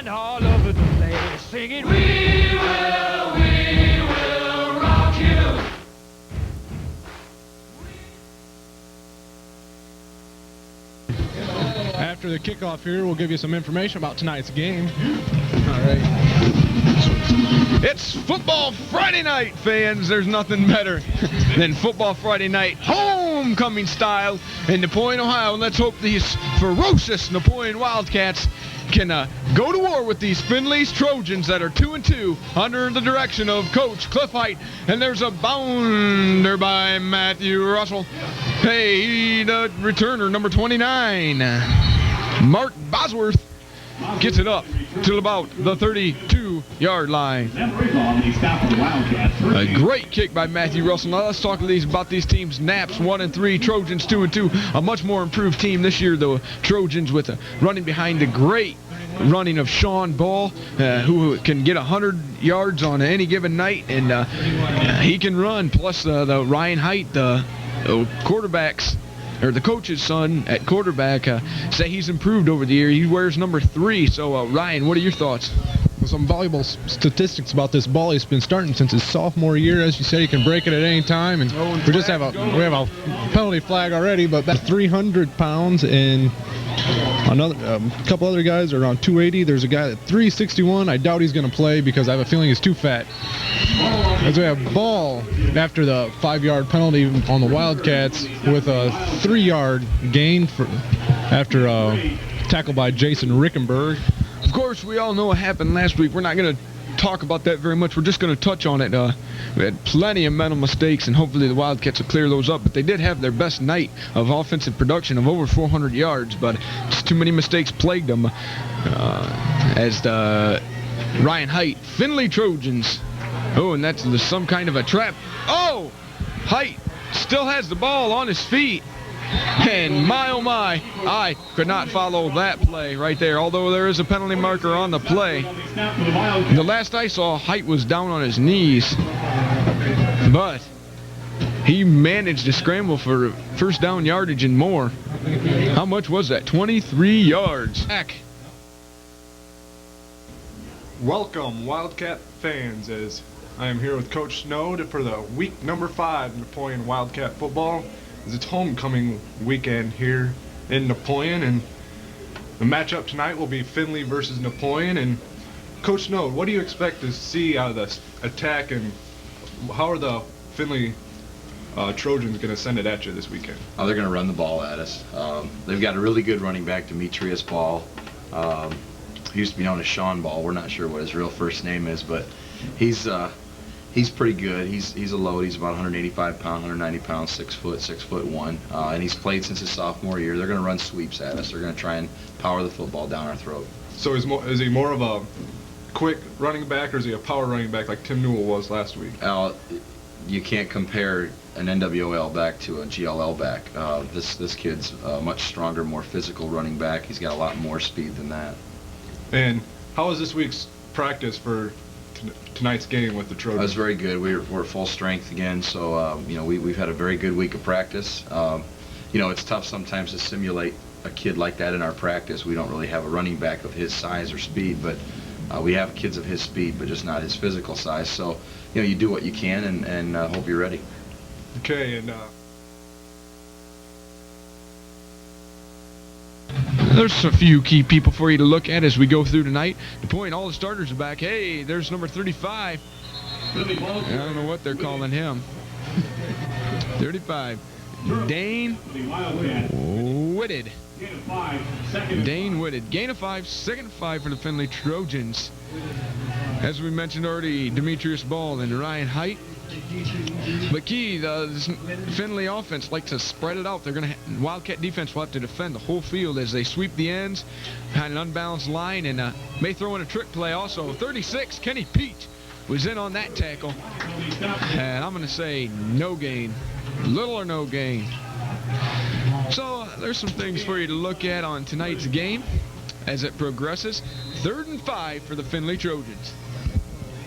and all over the place singing, we will rock you. After the kickoff here, we'll give you some information about tonight's game. All right. It's Football Friday night, fans. There's nothing better than Football Friday night homecoming style in Napoleon, Ohio. And let's hope these ferocious Napoleon Wildcats can go to war with these Findlay Trojans that are 2-2 under the direction of Coach Cliff Height. And there's a bounder by Matthew Russell. Hey, the returner, number 29, Mark Bosworth, gets it up to about the 32-yard line. A great kick by Matthew Russell. Now let's talk about these teams. Naps 1-3, Trojans 2-2. A much more improved team this year, the Trojans, with running behind the great running of Sean Ball, who can get 100 yards on any given night, and he can run. Plus the Ryan Height, the quarterbacks, or the coach's son at quarterback, say he's improved over the year. He wears number 3. So Ryan, what are your thoughts? Some valuable statistics about this ball. He's been starting since his sophomore year. As you said, he can break it at any time, and we have a penalty flag already. But about 300 pounds, and another couple other guys are around 280. There's a guy at 361. I doubt he's going to play because I have a feeling he's too fat. As we have ball after the 5-yard penalty on the Wildcats with a 3-yard gain after a tackle by Jason Rickenberg. Of course, we all know what happened last week. We're not going to talk about that very much. We're just going to touch on it. We had plenty of mental mistakes, and hopefully the Wildcats will clear those up. But they did have their best night of offensive production of over 400 yards, but just too many mistakes plagued them. As the Ryan Height, Findlay Trojans. Oh, and that's some kind of a trap. Oh! Height still has the ball on his feet. And my, oh my, I could not follow that play right there, although there is a penalty marker on the play. The last I saw, Height was down on his knees, but he managed to scramble for first down yardage and more. How much was that? 23 yards. Back. Welcome, Wildcat fans, as I am here with Coach Snow for the week number 5 Napoleon Wildcat football. It's homecoming weekend here in Napoleon, and the matchup tonight will be Findlay versus Napoleon. And Coach Snow, what do you expect to see out of this attack, and how are the Findlay Trojans going to send it at you this weekend? Oh, they're going to run the ball at us. They've got a really good running back, Demetrius Ball. He used to be known as Sean Ball. We're not sure what his real first name is, but he's pretty good. He's a load. He's about 185 pounds, 190 pounds, 6'1", and he's played since his sophomore year. They're going to run sweeps at us. They're going to try and power the football down our throat. So is he more of a quick running back, or is he a power running back like Tim Newell was last week? You can't compare an NWL back to a GLL back. This kid's a much stronger, more physical running back. He's got a lot more speed than that. And how was this week's practice for tonight's game with the Trojans? It was very good. We're full strength again, so we've had a very good week of practice. It's tough sometimes to simulate a kid like that in our practice. We don't really have a running back of his size or speed, but we have kids of his speed, but just not his physical size. So you do what you can and hope you're ready. Okay, and there's a few key people for you to look at as we go through tonight. Napoleon, all the starters are back. Hey, there's number 35. I don't know what they're calling him. 35. Dane Whitted. Dane Whitted. Gain of 5, second of 5 for the Findlay Trojans. As we mentioned already, Demetrius Ball and Ryan Height. But key, this Findlay offense likes to spread it out. Wildcat defense will have to defend the whole field as they sweep the ends behind an unbalanced line, and may throw in a trick play also. 36, Kenny Peach was in on that tackle, and I'm going to say no gain, little or no gain. So there's some things for you to look at on tonight's game as it progresses. 3rd and 5 for the Findlay Trojans.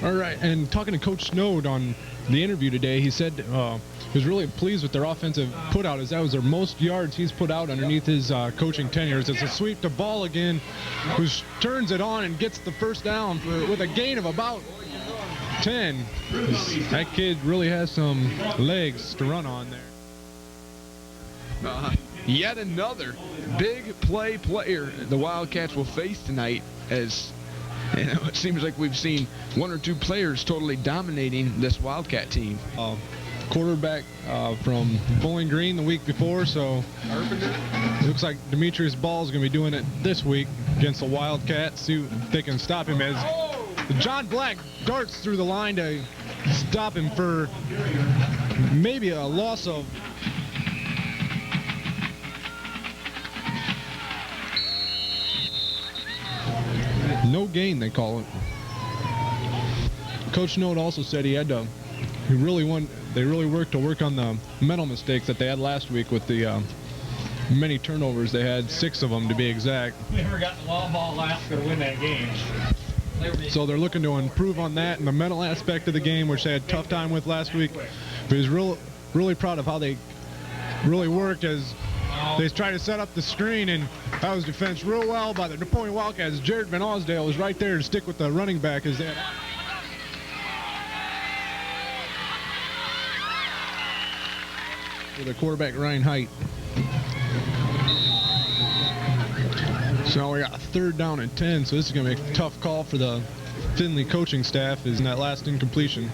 All right, and talking to Coach Snowd on the interview today, he said he was really pleased with their offensive put-out, as that was their most yards he's put out underneath his coaching tenure. It's a sweep to Ball again, who turns it on and gets the first down with a gain of about 10. That kid really has some legs to run on there. Yet another big play player the Wildcats will face tonight, as you know, it seems like we've seen one or two players totally dominating this Wildcat team. Quarterback from Bowling Green the week before, so it looks like Demetrius Ball is going to be doing it this week against the Wildcats. See if they can stop him, as John Black darts through the line to stop him for maybe a loss of no gain, they call it. Coach Snowd also said they really worked to work on the mental mistakes that they had last week with the many turnovers. They had 6 of them to be exact. We never got the long ball last to win that game. So they're looking to improve on that and the mental aspect of the game, which they had a tough time with last week. But he's really proud of how they really worked as they tried to set up the screen, and that was defensed real well by the Napoleon Wildcats. Jared Van Osdale was right there to stick with the running back as they had. With the quarterback Ryan Height. So now we got a 3rd down and 10, so this is going to be a tough call for the Findlay coaching staff, is in that last incompletion.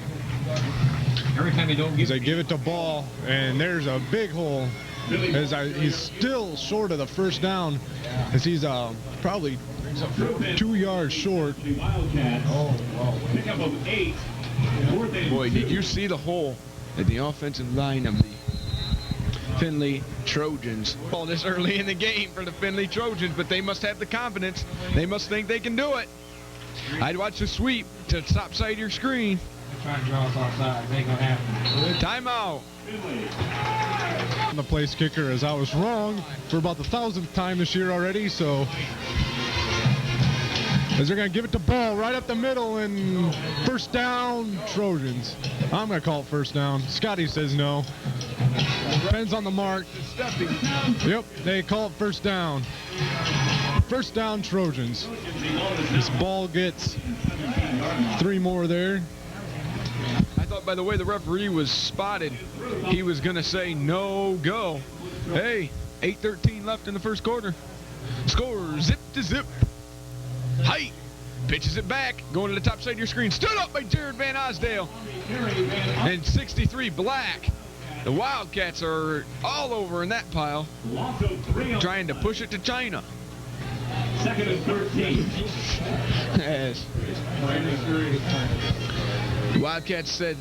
Every time they don't give it to Ball, and there's a big hole. As he's still short of the first down, as he's probably 2 yards short. Boy, did you see the hole at the offensive line of the Findlay Trojans? Oh, this early in the game for the Findlay Trojans, but they must have the confidence. They must think they can do it. I'd watch the sweep to the top side of your screen. trying to draw us offside. It ain't gonna happen. Timeout. The place kicker, as I was wrong for about the 1,000th time this year already, so as they're going to give it to Ball right up the middle, and first down, Trojans. I'm going to call it first down. Scotty says no. Depends on the mark. Yep, they call it first down. First down, Trojans. This Ball gets 3 more there. I thought by the way the referee was spotted, he was going to say no go. Hey, 8:13 left in the first quarter. Score zip to zip. Height pitches it back, going to the top side of your screen. Stood up by Jared Van Osdale. And 63 Black. The Wildcats are all over in that pile, trying to push it to China. Second and 13. Yes. Wildcats said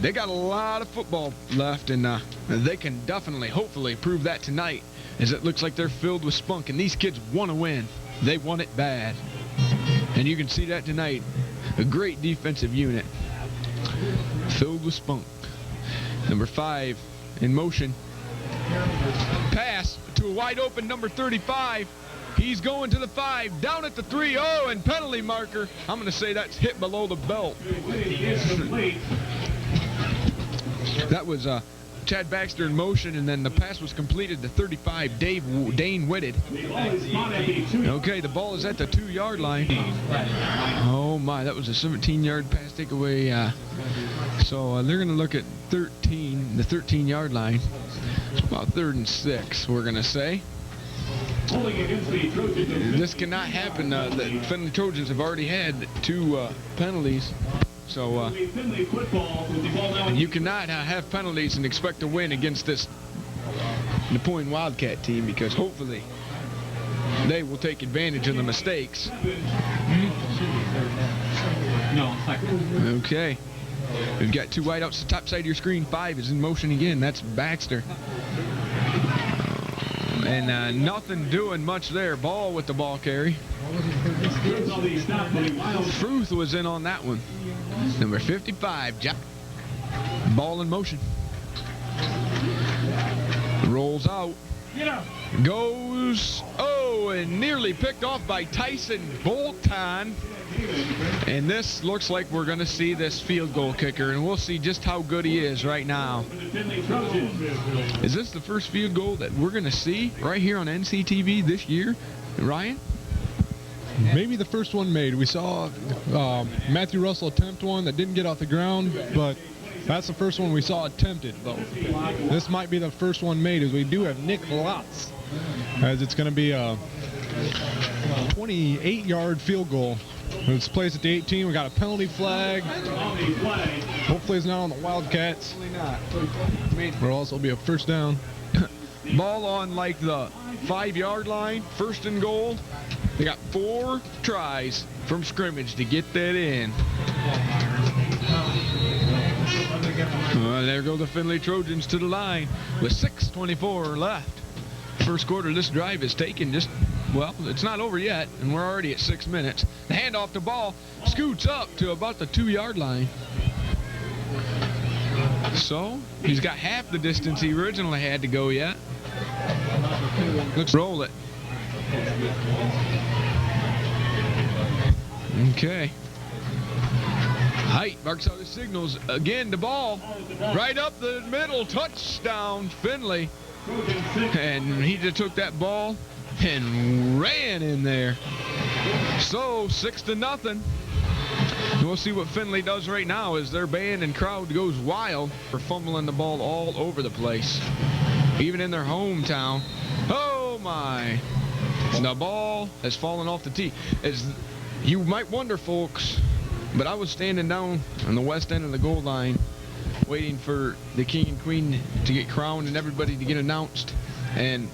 they got a lot of football left, and they can definitely, hopefully, prove that tonight, as it looks like they're filled with spunk, and these kids want to win. They want it bad. And you can see that tonight. A great defensive unit. Filled with spunk. Number 5 in motion. Pass to a wide open number 35. He's going to the 5, down at the 3. Oh, and penalty marker. I'm going to say that's hit below the belt. That was Chad Baxter in motion, and then the pass was completed to 35, Dane Whitted. Okay, the ball is at the 2-yard line. Oh my, that was a 17-yard pass takeaway. So they're going to look at 13, the 13-yard line. It's about 3rd and 6, we're going to say. This cannot happen. The Findlay Trojans have already had 2 penalties. So you cannot have penalties and expect to win against this Napoleon Wildcat team, because hopefully they will take advantage of the mistakes. Okay. We've got 2 wideouts to the top side of your screen. 5 is in motion again. That's Baxter. And nothing doing much there. Ball with the ball carry. Fruth was in on that one. Number 55, Jack. Ball in motion. Rolls out. Goes. Oh! Oh, and nearly picked off by Tyson Bolton. And this looks like we're going to see this field goal kicker, and we'll see just how good he is right now. Is this the first field goal that we're going to see right here on NCTV this year, Ryan? Maybe the first one made. We saw Matthew Russell attempt one that didn't get off the ground, but that's the first one we saw attempted, though. This might be the first one made, as we do have Nick Lotz, as it's going to be a 28-yard field goal. It's placed at the 18. We got a penalty flag. Hopefully it's not on the Wildcats. Will also be a first down. Ball on like the 5-yard line, first and goal. They got 4 tries from scrimmage to get that in. There go the Findlay Trojans to the line with 6:24 left. First quarter, this drive is taken just, well, it's not over yet, and we're already at 6 minutes. The handoff, the ball scoots up to about the 2-yard line. So, he's got half the distance he originally had to go yet. Let's roll it. Okay. Height marks out his signals. Again, the ball right up the middle. Touchdown, Findlay. And he just took that ball and ran in there. So 6-0. We'll see what Findlay does right now as their band and crowd goes wild for fumbling the ball all over the place, even in their hometown. Oh my! The ball has fallen off the tee. As you might wonder, folks, but I was standing down on the west end of the goal line waiting for the king and queen to get crowned and everybody to get announced, and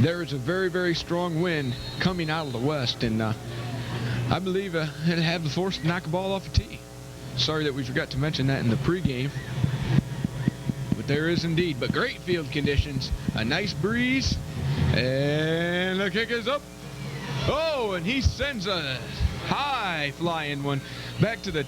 there is a very, very strong wind coming out of the west, and I believe it'll have the force to knock a ball off the tee. Sorry that we forgot to mention that in the pregame, but there is indeed. But great field conditions, a nice breeze, and the kick is up. Oh, and he sends a high flying one back to the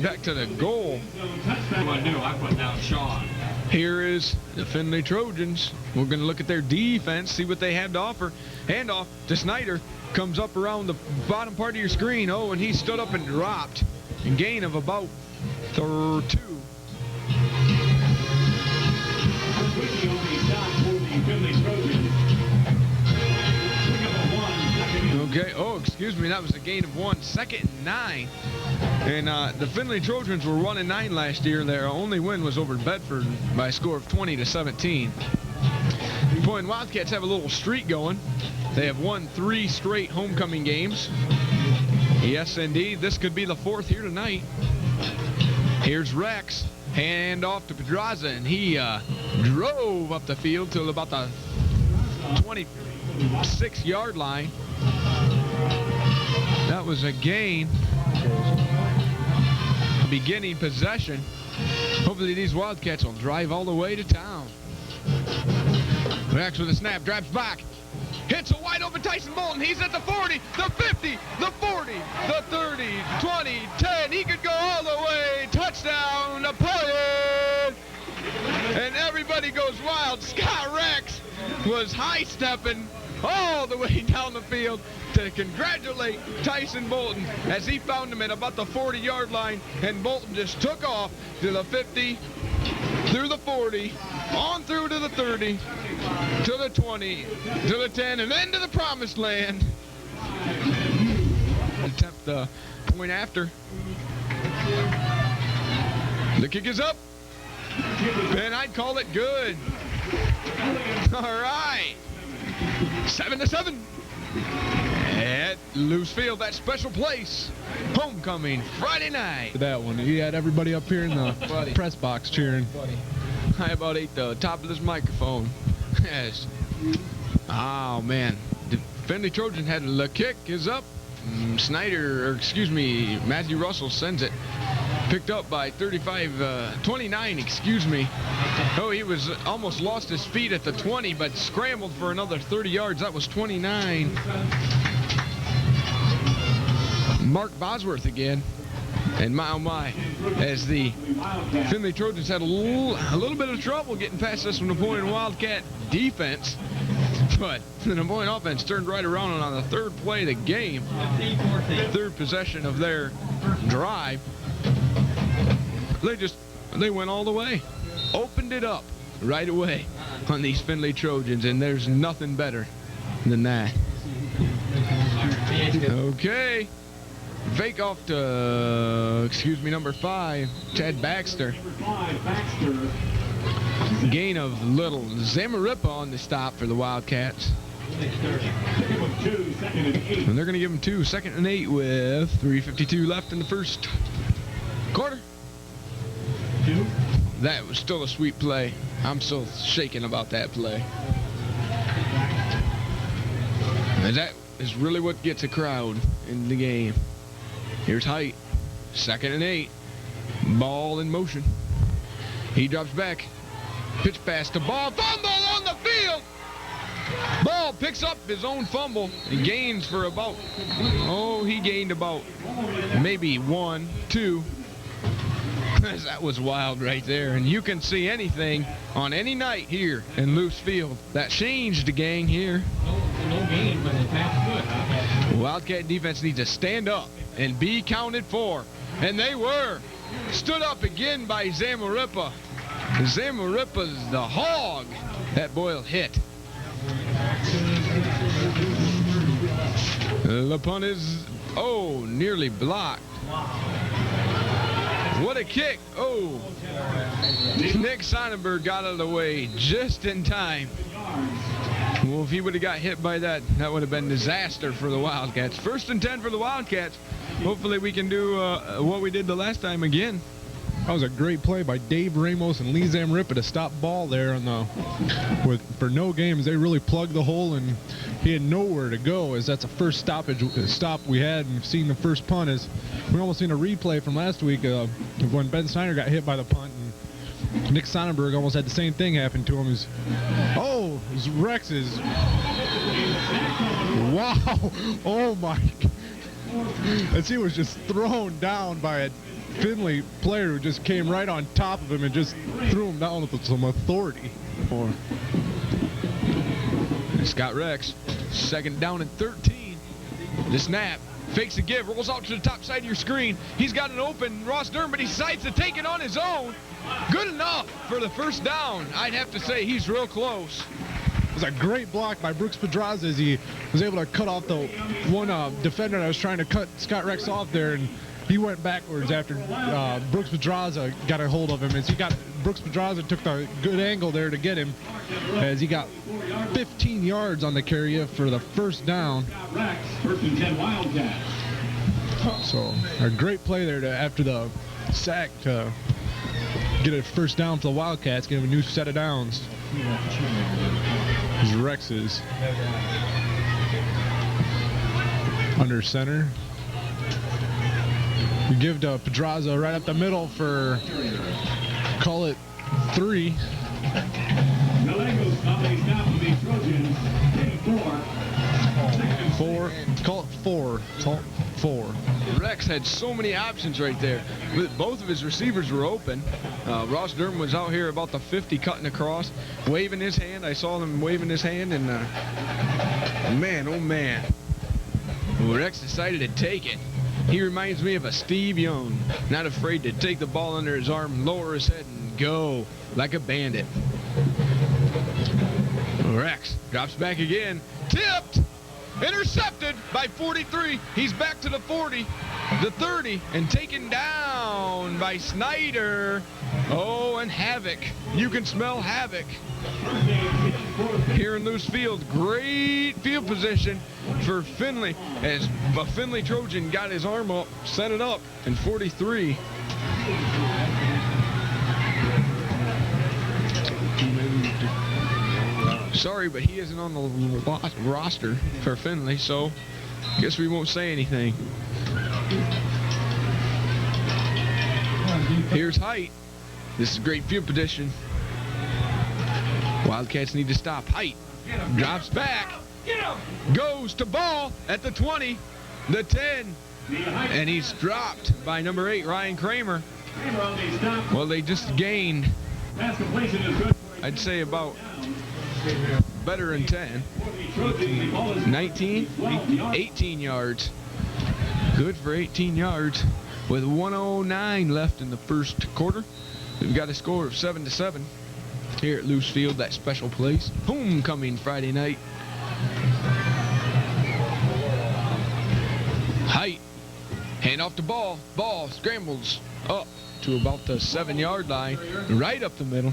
back to the goal. I put down Sean. Here is the Findlay Trojans. We're going to look at their defense, see what they have to offer. Handoff to Snyder. Comes up around the bottom part of your screen. Oh, and he stood up and dropped. A gain of about 2. Okay, oh, excuse me, that was a gain of 1. 2nd and 9. And the Findlay Trojans were 1-9 last year. Their only win was over Bedford by a score of 20-17. Napoleon Wildcats have a little streak going. They have won 3 straight homecoming games. Yes, indeed, this could be the 4th here tonight. Here's Rex. Hand off to Pedraza, and he drove up the field till about the 26-yard line. That was a gain. Beginning possession. Hopefully these Wildcats will drive all the way to town. Rex with a snap, drives back. Hits a wide open Tyson Bolton. He's at the 40, the 50, the 40, the 30, 20, 10. He could go all the way. Touchdown, Napoleon. And everybody goes wild. Scott Rex was high-stepping all the way down the field to congratulate Tyson Bolton as he found him at about the 40-yard line, and Bolton just took off to the 50, through the 40, on through to the 30, to the 20, to the 10, and then to the promised land. Attempt the point after. The kick is up, and I'd call it good. All right. 7-7 at Loose Field, that special place. Homecoming Friday night. That one, he had everybody up here in the press box cheering. I about ate the top of this microphone. Yes. Oh man, the Findlay Trojan had the kick is up. Matthew Russell sends it. Picked up by 29, excuse me. Oh, he was almost lost his feet at the 20, but scrambled for another 30 yards. That was 29. Mark Bosworth again. And my, oh my, as the Findlay Trojans had a little bit of trouble getting past this Napoleon Wildcat defense. But the Napoleon offense turned right around, and on the third play of the game, third possession of their drive, they went all the way. Opened it up right away on these Findlay Trojans, and there's nothing better than that. Okay. Fake off to, number 5, Chad Baxter. Gain of little. Zamarippa on the stop for the Wildcats. And they're going to give them 2, 2nd and 8 with 3:52 left in the first quarter. That was still a sweet play. I'm still shaking about that play. And that is really what gets a crowd in the game. Here's Height. 2nd and 8. Ball in motion. He drops back. Pitch pass to Ball. Fumble on the field. Ball picks up his own fumble. He gains for about, he gained about maybe 1, 2. That was wild right there. And you can see anything on any night here in Loose Field. That changed the gang here. No gain, but the pass good. Wildcat defense needs to stand up and be counted for. And they were. Stood up again by Zamarippa. Zamarippa's the hog. That Boyle hit. The punt is, nearly blocked. What a kick. Nick Sonnenberg got out of the way just in time. Well, if he would have got hit by that, that would have been disaster for the Wildcats. 1st and 10 for the Wildcats. Hopefully we can do what we did the last time again. That was a great play by Dave Ramos and Lee Zamarippa to stop Ball there on the for no games. They really plugged the hole, and he had nowhere to go, as that's the first stop we had. And seen the first punt. Is we almost seen a replay from last week when Ben Snyder got hit by the punt, and Nick Sonnenberg almost had the same thing happen to him. His Rex is wow. Oh my. As he was just thrown down by a Findlay player who just came right on top of him and just threw him down with some authority. Scott Rex, 2nd down and 13. The snap, fakes a give, rolls out to the top side of your screen. He's got an open Ross Durham, but he decides to take it on his own. Good enough for the 1st down. I'd have to say he's real close. It was a great block by Brooks Pedraza as he was able to cut off the one defender that was trying to cut Scott Rex off there, and he went backwards after Brooks Pedraza got a hold of him. Brooks Pedraza took the good angle there to get him, as he got 15 yards on the carry for the 1st down. 1st and 10 Wildcats. So a great play there after the sack to get a 1st down for the Wildcats, get him a new set of downs. His Rexes under center. We give to Pedraza right up the middle for, call it 3. Call it 4. Call it 4. Rex had so many options right there. Both of his receivers were open. Ross Durham was out here about the 50 cutting across, waving his hand. I saw him waving his hand, and man, oh man. Rex decided to take it. He reminds me of a Steve Young, not afraid to take the ball under his arm, lower his head, and go like a bandit. Rex drops back again, tipped, intercepted by 43. He's back to the 40, the 30, and taken down by Snyder. And havoc. You can smell havoc here in Loose Field. Great field position for Findlay, as a Findlay Trojan got his arm up, set it up, and 43. Sorry, but he isn't on the roster for Findlay, so guess we won't say anything. Here's Height. This is great field position. Wildcats need to stop. Height drops back, goes to Ball at the 20, the 10, and he's dropped by number 8, Ryan Kramer. Well, they just gained, I'd say about better than 10. 19, 18 yards. Good for 18 yards. With 1:09 left in the first quarter, we've got a score of 7-7 here at Loose Field, that special place. Homecoming Friday night. Height. Hand off the ball. Ball scrambles up to about the 7-yard line, right up the middle.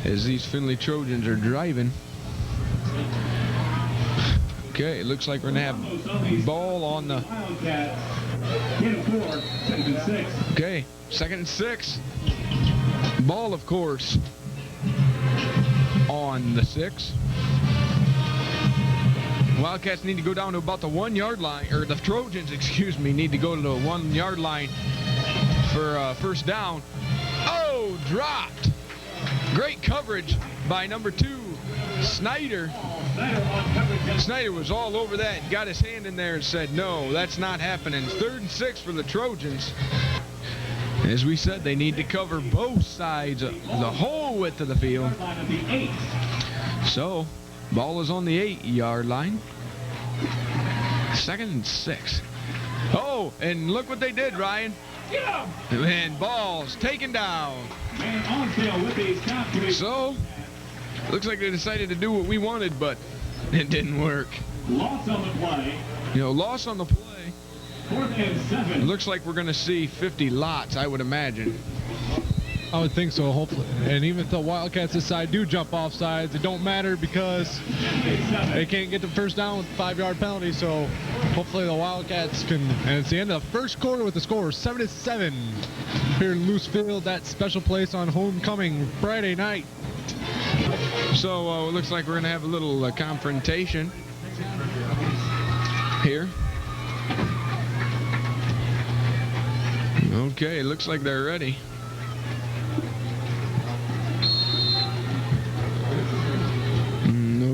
As these Findlay Trojans are driving. Okay, it looks like we're going to have ball on the... Okay, 2nd and 6. Ball, of course, on the 6. Wildcats need to go down to about the 1-yard line, or the Trojans, excuse me, need to go to the 1-yard line for first down. Oh, dropped. Great coverage by number 2, Snyder. Snyder was all over that and got his hand in there and said, no, that's not happening. 3rd and 6 for the Trojans. As we said, they need to cover both sides, the whole width of the field. So, ball is on the 8-yard line. 2nd and 6. Oh, and look what they did, Ryan. And ball's taken down. So, looks like they decided to do what we wanted, but it didn't work. Loss on the play. You know, loss on the play. 4th and 7. It looks like we're going to see 50 lots, I would imagine. I would think so, hopefully. And even if the Wildcats this side do jump off sides, it don't matter because they can't get the first down with a 5-yard penalty. So hopefully the Wildcats can. And it's the end of the first quarter with the score 7-7 here in Loose Field, that special place on homecoming Friday night. So it looks like we're going to have a little confrontation here. Okay, it looks like they're ready.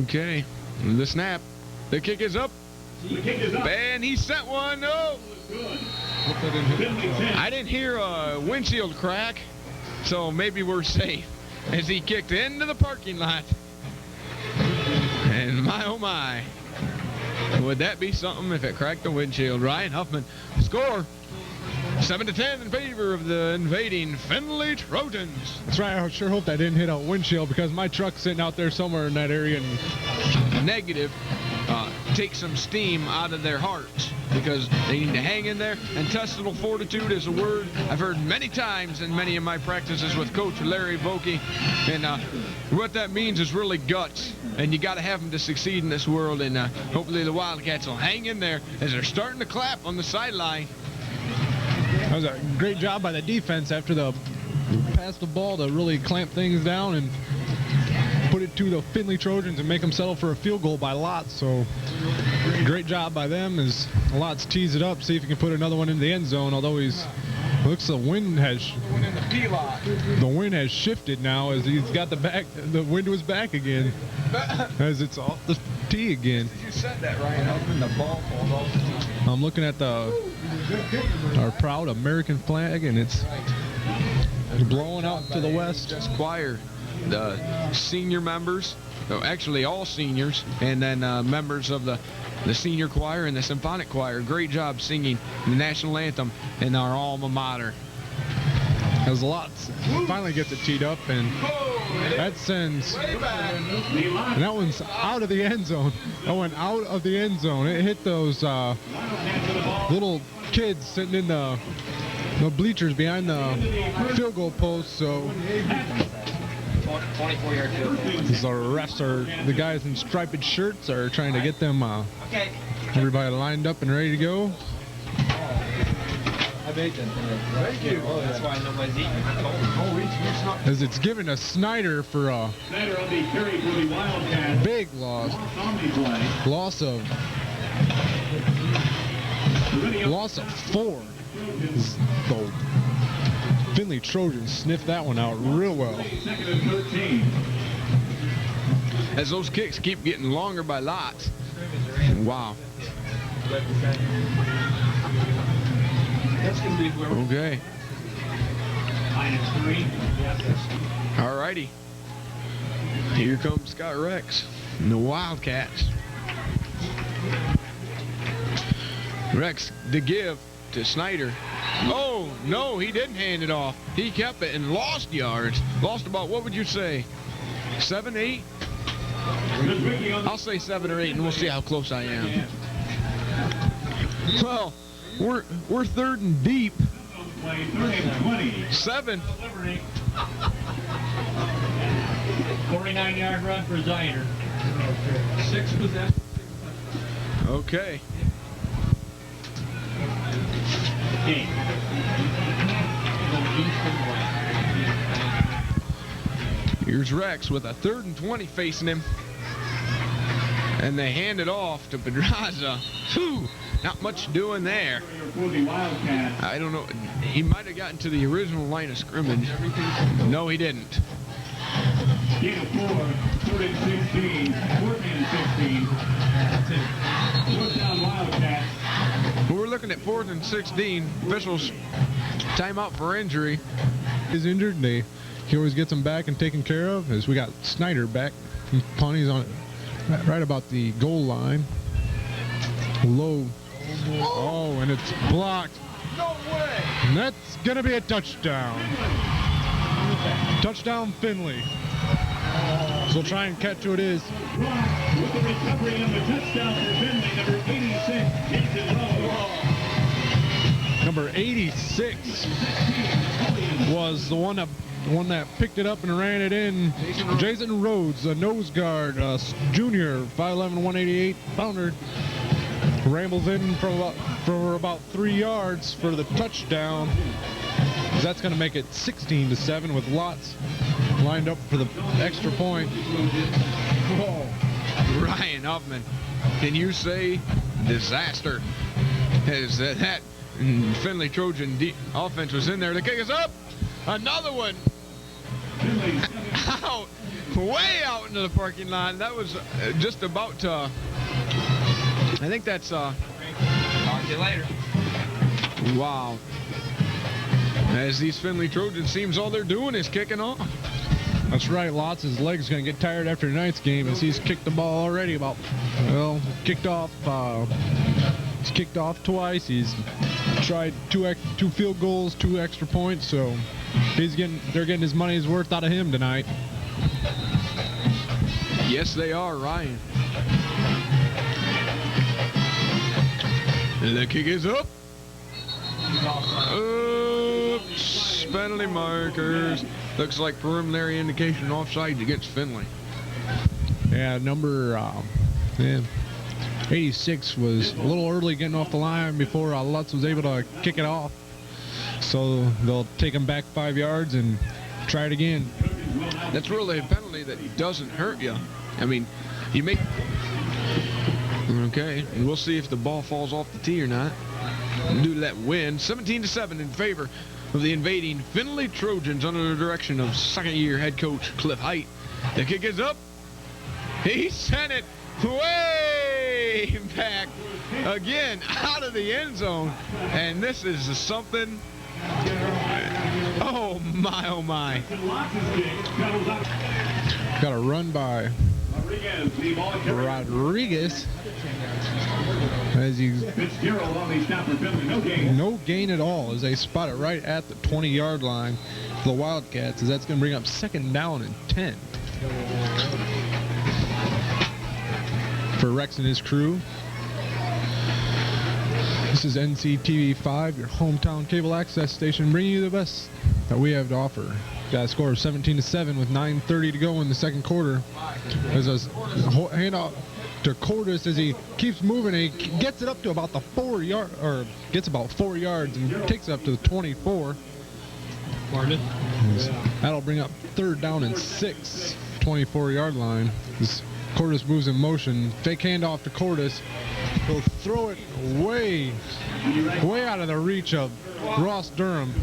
Okay, the snap. The kick is up. And he sent one. Oh! I didn't hear a windshield crack, so maybe we're safe. As he kicked into the parking lot. And my oh my. Would that be something if it cracked the windshield? Ryan Huffman, score 7-10 in favor of the invading Findlay Trojans. That's right. I sure hope that didn't hit a windshield because my truck's sitting out there somewhere in that area. And negative. Take some steam out of their hearts because they need to hang in there. Intestinal fortitude is a word I've heard many times in many of my practices with Coach Larry Vokey. And what that means is really guts. And you got to have them to succeed in this world. And hopefully the Wildcats will hang in there as they're starting to clap on the sideline. That was a great job by the defense after the pass the ball to really clamp things down and put it to the Findlay Trojans and make them settle for a field goal by Lots. So great job by them as Lots tees it up, see if he can put another one in the end zone. Although looks the wind has shifted now as he's got the wind was back again as it's off the tee again. You said that, Ryan Huffman, the ball falls off the tee. I'm looking at our proud American flag and it's blowing out to the west. Choir, the senior members, actually all seniors, and then members of the senior choir and the symphonic choir. Great job singing the national anthem in our alma mater. There's Lots finally gets it teed up and that sends, and that one's out of the end zone. That went out of the end zone. It hit those little kids sitting in the bleachers behind the field goal post. So 24-yard field goal. the refs the guys in striped shirts are trying to get them everybody lined up and ready to go. Thank you. That's why nobody's eating. As it's given to Snyder for a Snyder on the carry for the Wildcats. big loss. Loss of 4. The Findlay Trojans sniffed that one out real well. 2nd and 13. As those kicks keep getting longer by Lots. Wow. Okay. -3. Alrighty. Here comes Scott Rex and the Wildcats. Rex to give to Snyder. Oh, no, he didn't hand it off. He kept it and lost yards. Lost about, what would you say, 7, 8? I'll say 7 or 8, and we'll see how close I am. Well, we're 3rd and deep. 7. 49-yard run for Zyder. 6 possessions. Okay. Here's Rex with a 3rd and 20 facing him. And they hand it off to Pedraza. Whew, not much doing there. I don't know. He might have gotten to the original line of scrimmage. No, he didn't. Gain of 4, 3rd and 16, 4th and 16. 4th down Wildcats. We're looking at 4th and 16. Officials timeout for injury. Is injured. He always gets him back and taken care of. As we got Snyder back. He's on it right about the goal line. Low. Oh, and it's blocked. No way! And that's going to be a touchdown. Touchdown, Findlay. So we'll try and catch who it is. With the recovery of the touchdown for Findlay, number 86, Jason Rhodes. Number 86 was the one that picked it up and ran it in. Jason Rhodes, a nose guard, junior, 5'11", 188 pounder, rambles in for about 3 yards for the touchdown. That's going to make it 16-7 with lots lined up for the extra point. Whoa. Ryan Huffman, can you say disaster? As that Findlay Trojan offense was in there to kick us up. Another one. Out, way out into the parking lot. That was just about to. I think that's. Talk to you later. Wow. As these Findlay Trojans, seems all they're doing is kicking off. That's right. Lots' legs going to get tired after tonight's game as he's kicked the ball already kicked off. He's kicked off twice. He's tried two field goals, 2 extra points. So they're getting his money's worth out of him tonight. Yes, they are, Ryan. And the kick is up. Oops, penalty markers. Looks like preliminary indication offside against Findlay. Yeah, number 86 was a little early getting off the line before Lutz was able to kick it off. So they'll take him back 5 yards and try it again. That's really a penalty that doesn't hurt you. I mean, you make... Okay, and we'll see if the ball falls off the tee or not. Due to that win, 17-7 in favor of the invading Findlay Trojans under the direction of second-year head coach Cliff Height. The kick is up. He sent it way back again out of the end zone, and this is something. Oh my, oh my. Got a run by Rodriguez. As he no gain at all as they spot it right at the 20-yard line for the Wildcats, as that's going to bring up 2nd down and 10 for Rex and his crew. This is NCTV5, your hometown cable access station, bringing you the best that we have to offer. Got a score of 17-7 with 9:30 to go in the second quarter. There's a handoff to Cordis as he keeps moving. He gets it up to about the 4 yard, or gets about 4 yards and takes it up to the 24. That'll bring up 3rd down and 6, 24-yard line. As Cordis moves in motion, fake handoff to Cordis. He'll throw it way out of the reach of Ross Durham.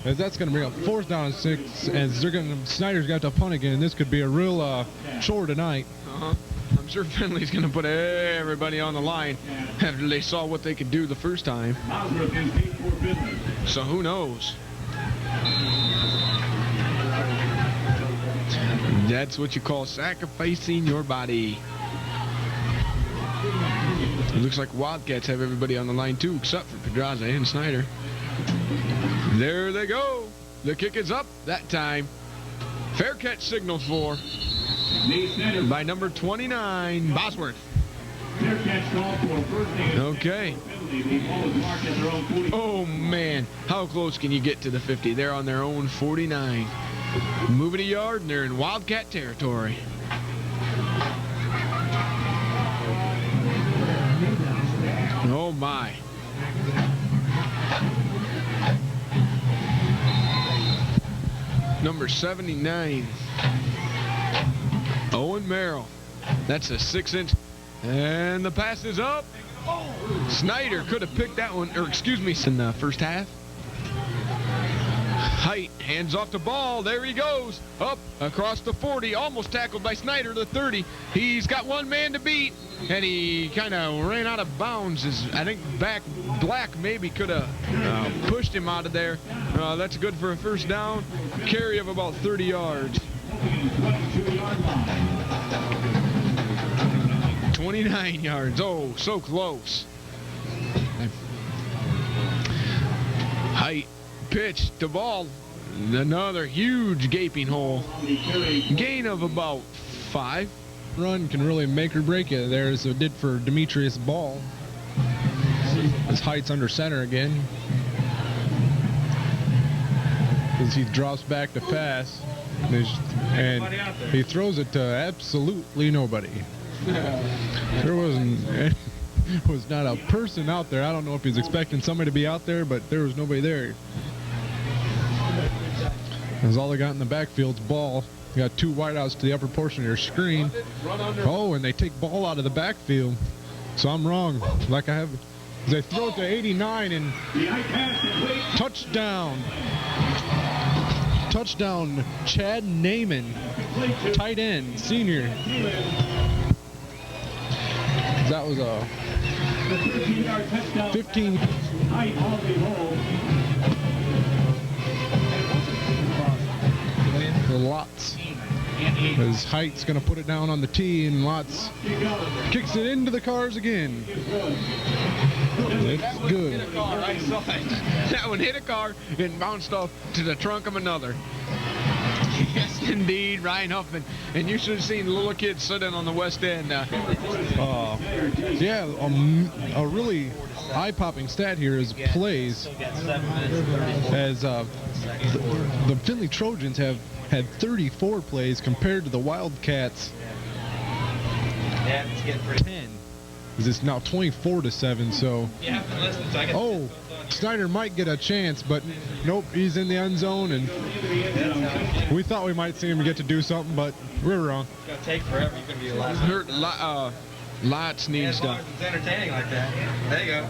As that's going to bring up 4th down and 6, as Snyder's got to punt again. This could be a real chore tonight. I'm sure Findlay's going to put everybody on the line after they saw what they could do the first time. So who knows? That's what you call sacrificing your body. It looks like Wildcats have everybody on the line too, except for Pedraza and Snyder. There they go. The kick is up that time. Fair catch signal for by number 29, Bosworth. Fair catch call for first and Okay. penalty. The ball is marked at their own 40. Oh man, how close can you get to the 50? They're on their own 49. Moving a yard and they're in Wildcat territory. Oh my. Number 79, Owen Merrill. That's a 6-inch. And the pass is up. Snyder could have picked that one, or excuse me, in the first half. Height, hands off the ball. There he goes. Up across the 40, almost tackled by Snyder, the 30. He's got one man to beat, and he kind of ran out of bounds. I think Black maybe could have pushed him out of there. That's good for a first down. Carry of about 30 yards. 29 yards. Oh, so close. Height, pitch, the ball. Another huge gaping hole. Gain of about 5. Run can really make or break it there, as it did for Demetrius Ball. His Height's under center again, as he drops back to pass, and he throws it to absolutely nobody. There was not a person out there. I don't know if he's expecting somebody to be out there, but there was nobody there. That's all they got in the backfield's Ball. You got 2 wideouts to the upper portion of your screen. Oh, and they take Ball out of the backfield. So I'm wrong. Like I have, they throw it to 89 and touchdown. Touchdown, Chad Naiman, tight end, senior. That was a 15. Lots. His Height's going to put it down on the tee, and Lots kicks it into the cars again. It's good. I saw it. That one hit a car and bounced off to the trunk of another. Yes, indeed, Ryan Huffman. And you should have seen the little kid sitting on the west end. Yeah, a really eye-popping stat here is plays. As the Findlay Trojans have had 34 plays compared to the Wildcats. Yeah, it's getting pretty 10. It's now 24-7. So. Yeah, listen, so I guess Oh, Snyder might get a chance, but nope, he's in the end zone, and we thought we might see him get to do something, but we were wrong. it's gonna take forever. You're gonna be the last. Lots needs As long to. as it's entertaining like that. There you go.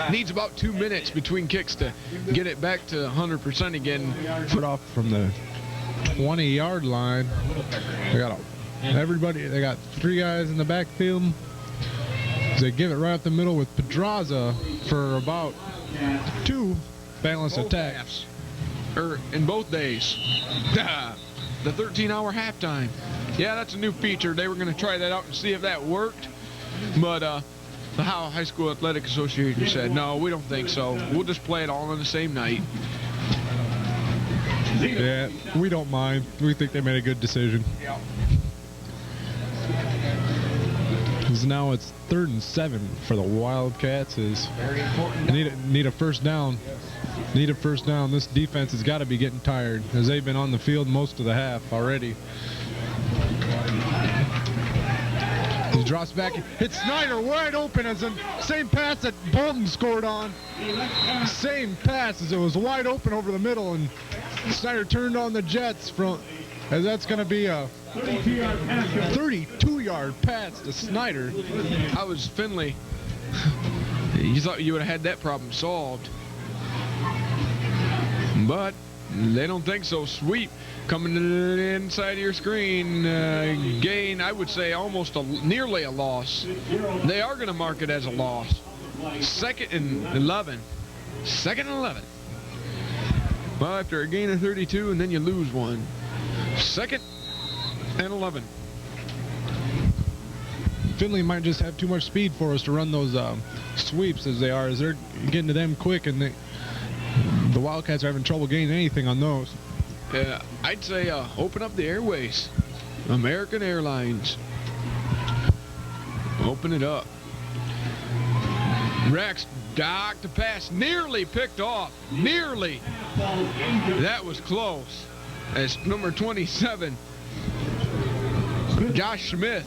Needs about 2 minutes between kicks to get it back to 100% again. Put off from the 20-yard line. They got everybody. They got 3 guys in the backfield. They give it right up the middle with Pedraza for about 2 balanced attacks. In both days. The 13-hour halftime. Yeah, that's a new feature. They were going to try that out and see if that worked. But the Ohio High School Athletic Association said, no, we don't think so. We'll just play it all on the same night. Yeah, we don't mind. We think they made a good decision. Because now it's 3rd and 7 for the Wildcats. Very important. Need a first down. Need a first down. This defense has got to be getting tired, as they've been on the field most of the half already. He drops back, hits Snyder wide open as the same pass that Bolton scored on. Same pass as it was wide open over the middle, and Snyder turned on the Jets front, as that's going to be a 32-yard pass to Snyder. I was Findlay. You thought you would have had that problem solved. But they don't think so. Sweep coming to the inside of your screen. Gain, I would say, almost nearly a loss. They are going to mark it as a loss. 2nd and 11. 2nd and 11. Well, after a gain of 32, and then you lose one. 2nd and 11. Findlay might just have too much speed for us to run those sweeps as they are, as they're getting to them quick, and the Wildcats are having trouble gaining anything on those. Yeah, I'd say open up the airways. American Airlines. Open it up. Rex docked the pass, nearly picked off. Nearly. That was close. As number 27, Josh Smith,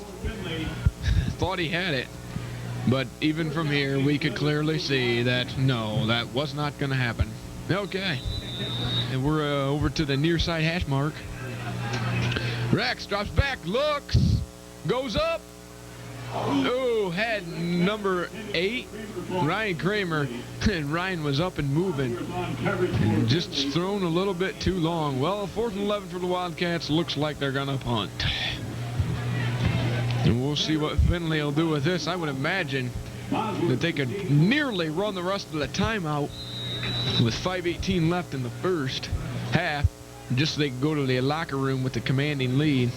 thought he had it. But even from here, we could clearly see that, no, that was not going to happen. Okay. And we're over to the near side hash mark. Rex drops back, looks, goes up. Oh, had number 8, Ryan Kramer, and Ryan was up and moving. And just thrown a little bit too long. Well, 4th and 11 for the Wildcats. Looks like they're going to punt. And we'll see what Findlay will do with this. I would imagine that they could nearly run the rest of the timeout with 5:18 left in the first half, just so they could go to the locker room with the commanding lead.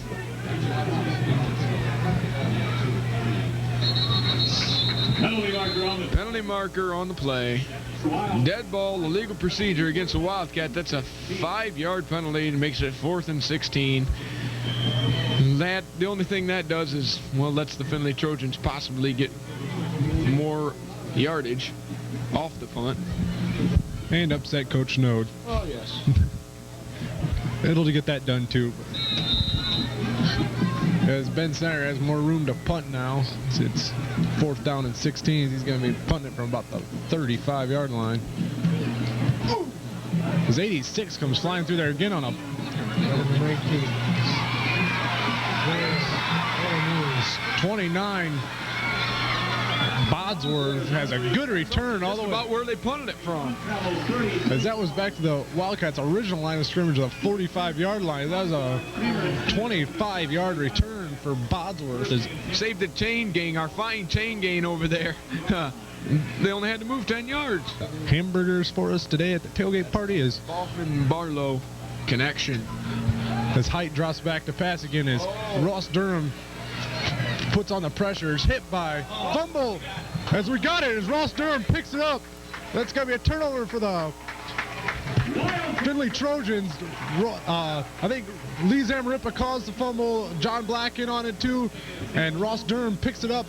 Penalty marker on the play. Dead ball, illegal procedure against the Wildcat. That's a 5-yard penalty and makes it 4th and 16. The only thing that does is, well, lets the Findlay Trojans possibly get more yardage off the punt. And upset Coach Node. Oh, yes. It'll get that done too. As Ben Snyder has more room to punt now, it's 4th down and 16. He's going to be punting it from about the 35-yard line. His 86 comes flying through there again on a 29. Bodsworth has a good return all the way. About where they punted it from. As that was back to the Wildcats' original line of scrimmage, the 45-yard line. That was a 25-yard return for Bodsworth. Saved the chain gang, our fine chain gain over there. They only had to move 10 yards. Hamburgers for us today at the tailgate party is Barlow connection. As Height drops back to pass again as Ross Durham puts on the pressure, is hit by fumble. As we got it, as Ross Durham picks it up. That's going to be a turnover for the Findlay Trojans. I think Lee Zamaripa caused the fumble. John Black in on it too, and Ross Durham picks it up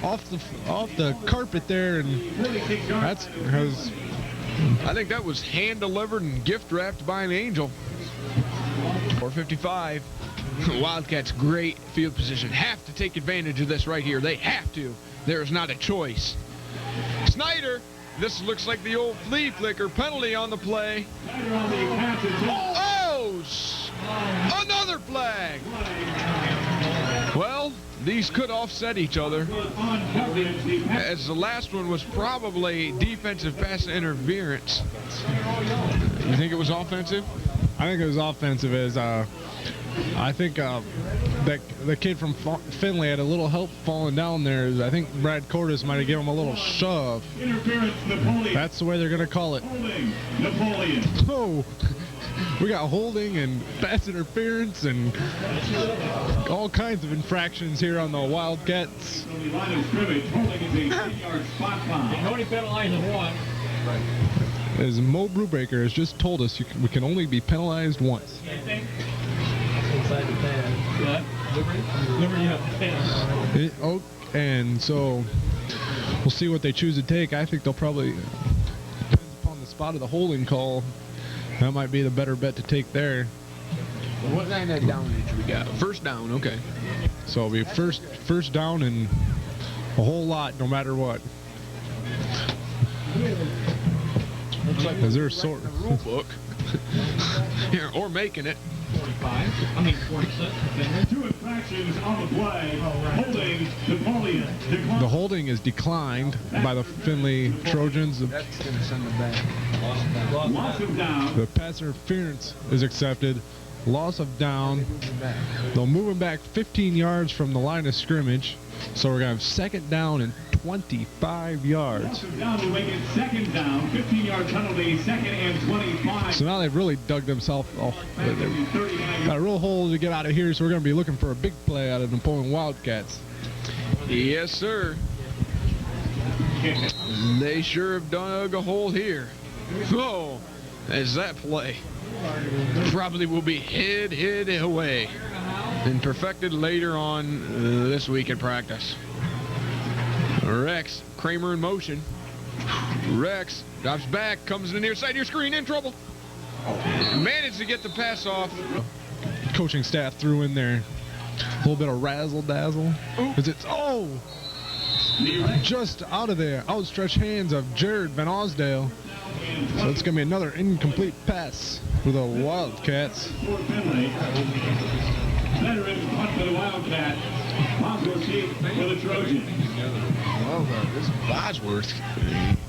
off the carpet there, and that's because I think that was hand delivered and gift wrapped by an angel. 4:55. Wildcats great field position. Have to take advantage of this right here. They have to. There is not a choice. Snyder. This looks like the old flea flicker penalty on the play. Oh! Another flag! Well, these could offset each other, as the last one was probably defensive pass interference. You think it was offensive? I think it was offensive. As I think that the kid from Findlay had a little help falling down there. I think Brad Cordes might have given him a little shove. That's the way they're going to call it. Oh, we got holding and pass interference and all kinds of infractions here on the Wildcats. Nobody penalized one. As Mo Brubaker has just told us, we can only be penalized once. Inside the pan. What? Liberty up the pan. And so we'll see what they choose to take. I think they'll probably, depends upon the spot of the holding call, that might be the better bet to take there. What kind of downage we got? First down, okay. So it'll be first down and a whole lot, no matter what. Looks like Is there a sort the rule book? Here, or making it. 46. 2 infractions on the play. Holding Napoleon. The holding is declined by the Findlay Trojans. That's going to send them back. Loss of down. The pass interference is accepted. Loss of down. They'll move him back 15 yards from the line of scrimmage. So we're going to have 2nd down and 25 yards. Down will make it second down, 15-yard penalty, second and 25. So now they've really dug themselves off. Got a real hole to get out of here, so we're going to be looking for a big play out of the Napoleon Wildcats. Yes, sir. They sure have dug a hole here. Oh, as that play probably will be hid away and perfected later on this week in practice. Rex, Kramer in motion. Rex drops back, comes to the near side of your screen, in trouble. Managed to get the pass off. Coaching staff threw in there a little bit of razzle-dazzle. Just out of there, outstretched hands of Jared Van Osdale. So it's going to be another incomplete pass for the Wildcats. For Findlay. Veteran punt for the Wildcats. Bosworth for the Trojans. Well, this Bosworth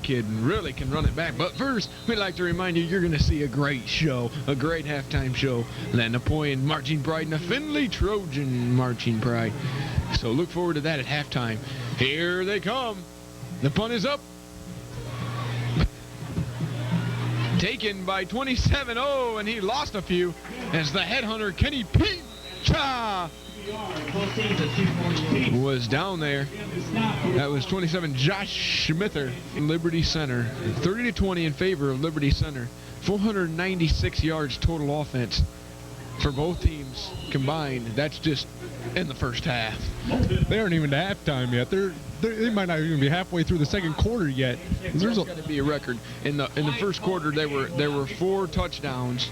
kid really can run it back. But first, we'd like to remind you, you're going to see a great show, a great halftime show. That Napoleon Marching Pride and the Findlay Trojan Marching Pride. So look forward to that at halftime. Here they come. The punt is up. Taken by 27-0, and he lost a few as the headhunter Kenny Pincha was down there. That was 27 Josh Schmither in Liberty Center. 30-20 in favor of Liberty Center. 496 yards total offense for both teams combined. That's just in the first half. They aren't even to halftime yet. They might not even be halfway through the second quarter yet. There's got to be a record. In the first quarter, there were 4 touchdowns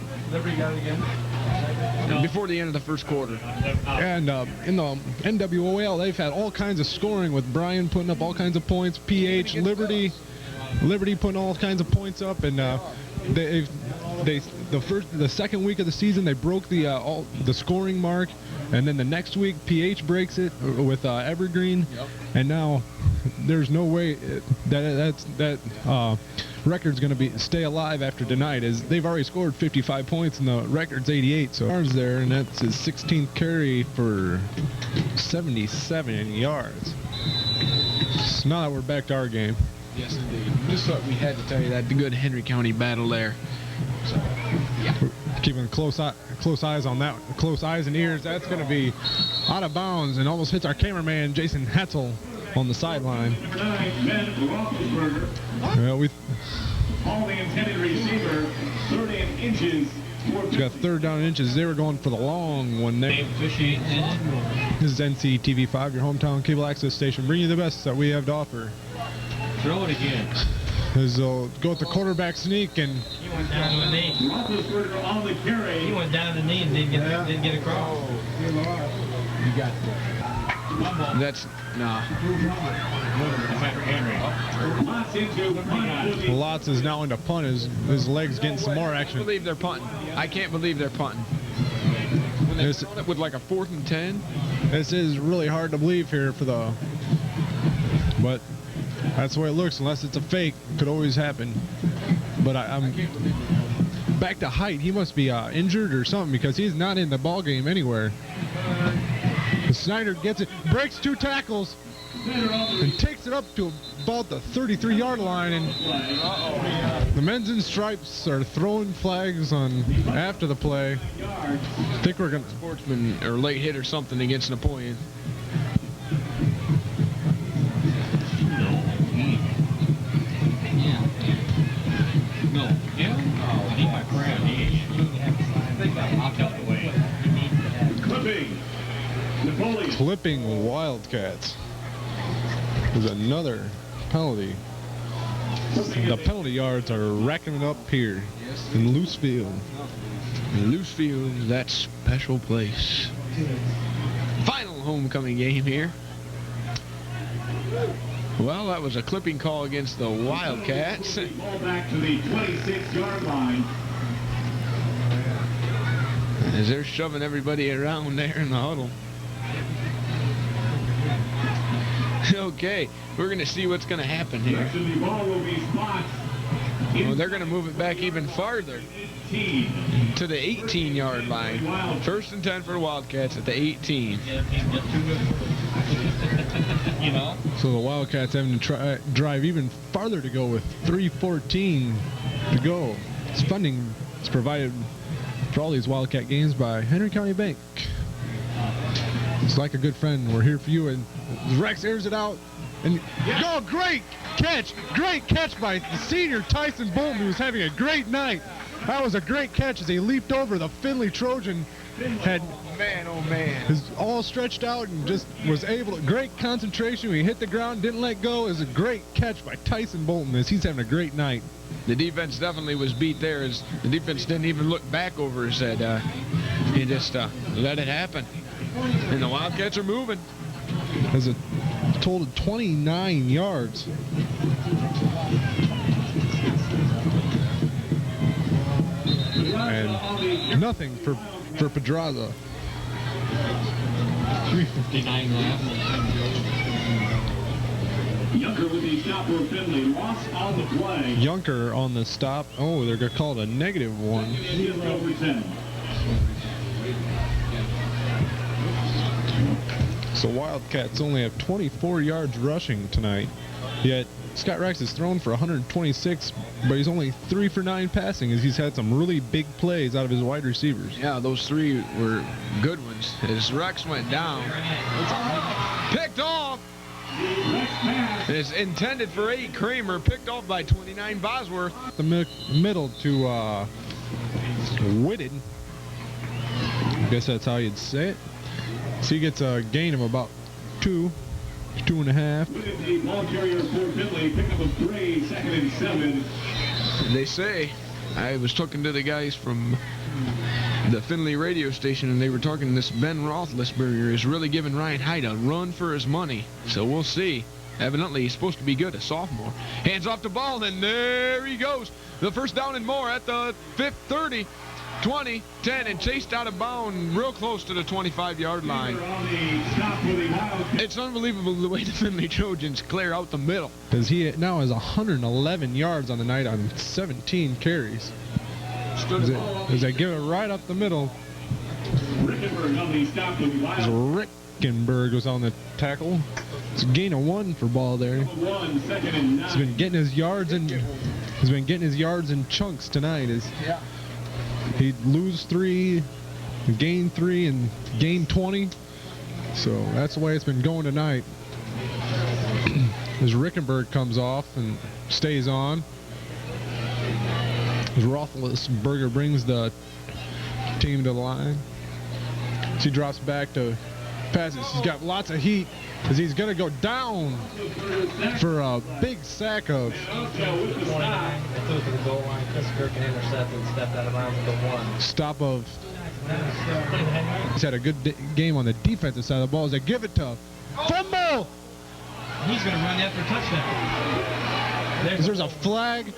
before the end of the first quarter. And in the NWOL, they've had all kinds of scoring with Brian putting up all kinds of points. PH, Liberty putting all kinds of points up, and the second week of the season they broke the scoring mark, and then the next week PH breaks it with Evergreen, and now there's no way that record's going to stay alive after tonight, as they've already scored 55 points and the record's 88. So Barnes there, and that's his 16th carry for 77 yards. So now that we're back to our game. Yes, indeed. Just thought we had to tell you that. The good Henry County battle there. So, yeah. Keeping close eyes on that. Close eyes and ears. That's going to be out of bounds and almost hits our cameraman, Jason Hetzel, on the sideline. Number 9, Ben Roethlisberger. Well, All the intended receiver, 30 inches. we got third down inches. They were going for the long one there. This is NCTV5, your hometown cable access station, bringing you the best that we have to offer. Throw it again. As they'll go with the quarterback sneak, and He went down to the knee. Roethlisberger on the carry. He went down to the knee and didn't get across. You got that. That's Lots into the punt. Lots is now into punt. His legs getting some more I action. can't believe they're punting. I can't believe they're punting. When they This- run it with like a 4th and 10. This is really hard to believe here but that's the way it looks, unless it's a fake. Could always happen. But I'm back to Height. He must be injured or something, because he's not in the ball game anywhere. Snyder gets it, breaks 2 tackles, and takes it up to about the 33-yard line. And the men's in stripes are throwing flags on after the play. I think we're gonna. Sportsman or late hit or something against Napoleon. No. Yeah? Oh, he might grab I'll tell the way. Clipping. Napoleon. Clipping Wildcats. There's another penalty. The penalty yards are racking it up here in loose field. Loose field, that special place. Final homecoming game here. Well, that was a clipping call against the Wildcats. Ball back to the 26-yard line. As they're shoving everybody around there in the huddle. Okay, we're going to see what's going to happen here. The ball will be spot. Well, they're going to move it back even farther to the 18-yard line. 1st and 10 for the Wildcats at the 18. Yeah, he's got 2 good. You know? So the Wildcats having to drive even farther to go with 3:14 to go. This funding is provided for all these Wildcat games by Henry County Bank. It's like a good friend. We're here for you. And Rex airs it out. And oh, great catch by the senior Tyson Bolton, who's having a great night. That was a great catch as he leaped over the Findlay Trojan. Had is all stretched out and just was able to, great concentration when he hit the ground, didn't let go. It was a great catch by Tyson Bolton as he's having a great night. The defense definitely was beat there, as the defense didn't even look back over his head. He just let it happen. And the Wildcats are moving. Has a total of 29 yards. And nothing for Pedraza. 3:59 left. Yunker with the stop for Findlay. Loss on the play. Yunker on the stop. Oh, they're going to call it a -1. He is over 10. So Wildcats only have 24 yards rushing tonight. Yet Scott Rex has thrown for 126, but he's only 3 for 9 passing as he's had some really big plays out of his wide receivers. Yeah, those 3 were good ones. As Rex went down, picked off. It's intended for 8. Kramer picked off by 29 Bosworth. The middle to Whitted. I guess that's how you'd say it. So he gets a gain of about 2.5. With the ball carrier for Findlay, pick up a 3, 2nd and 7. They say, I was talking to the guys from the Findlay radio station, and they were talking, this Ben Roethlisberger is really giving Ryan Hyde a run for his money. So we'll see. Evidently, he's supposed to be good, a sophomore. Hands off the ball, and there he goes. The first down and more at the 30, 20, 10, and chased out of bounds real close to the 25-yard line. It's unbelievable the way the Findlay Trojans clear out the middle. Because he now has 111 yards on the night on 17 carries. As they give it right up the middle. As Rickenberg was on the tackle. It's a gain of 1 for ball there. He's been getting his yards in. He's been getting his yards in chunks tonight. He'd lose 3, gain 3, and gain 20. So that's the way it's been going tonight. As Rickenberg comes off and stays on. As Roethlisberger brings the team to the line. As he drops back to passes. He's got lots of heat as he's going to go down for a big sack of. Stop of. He's had a good game on the defensive side of the ball as they give it to fumble. He's going to run that for a touchdown. There's a flag.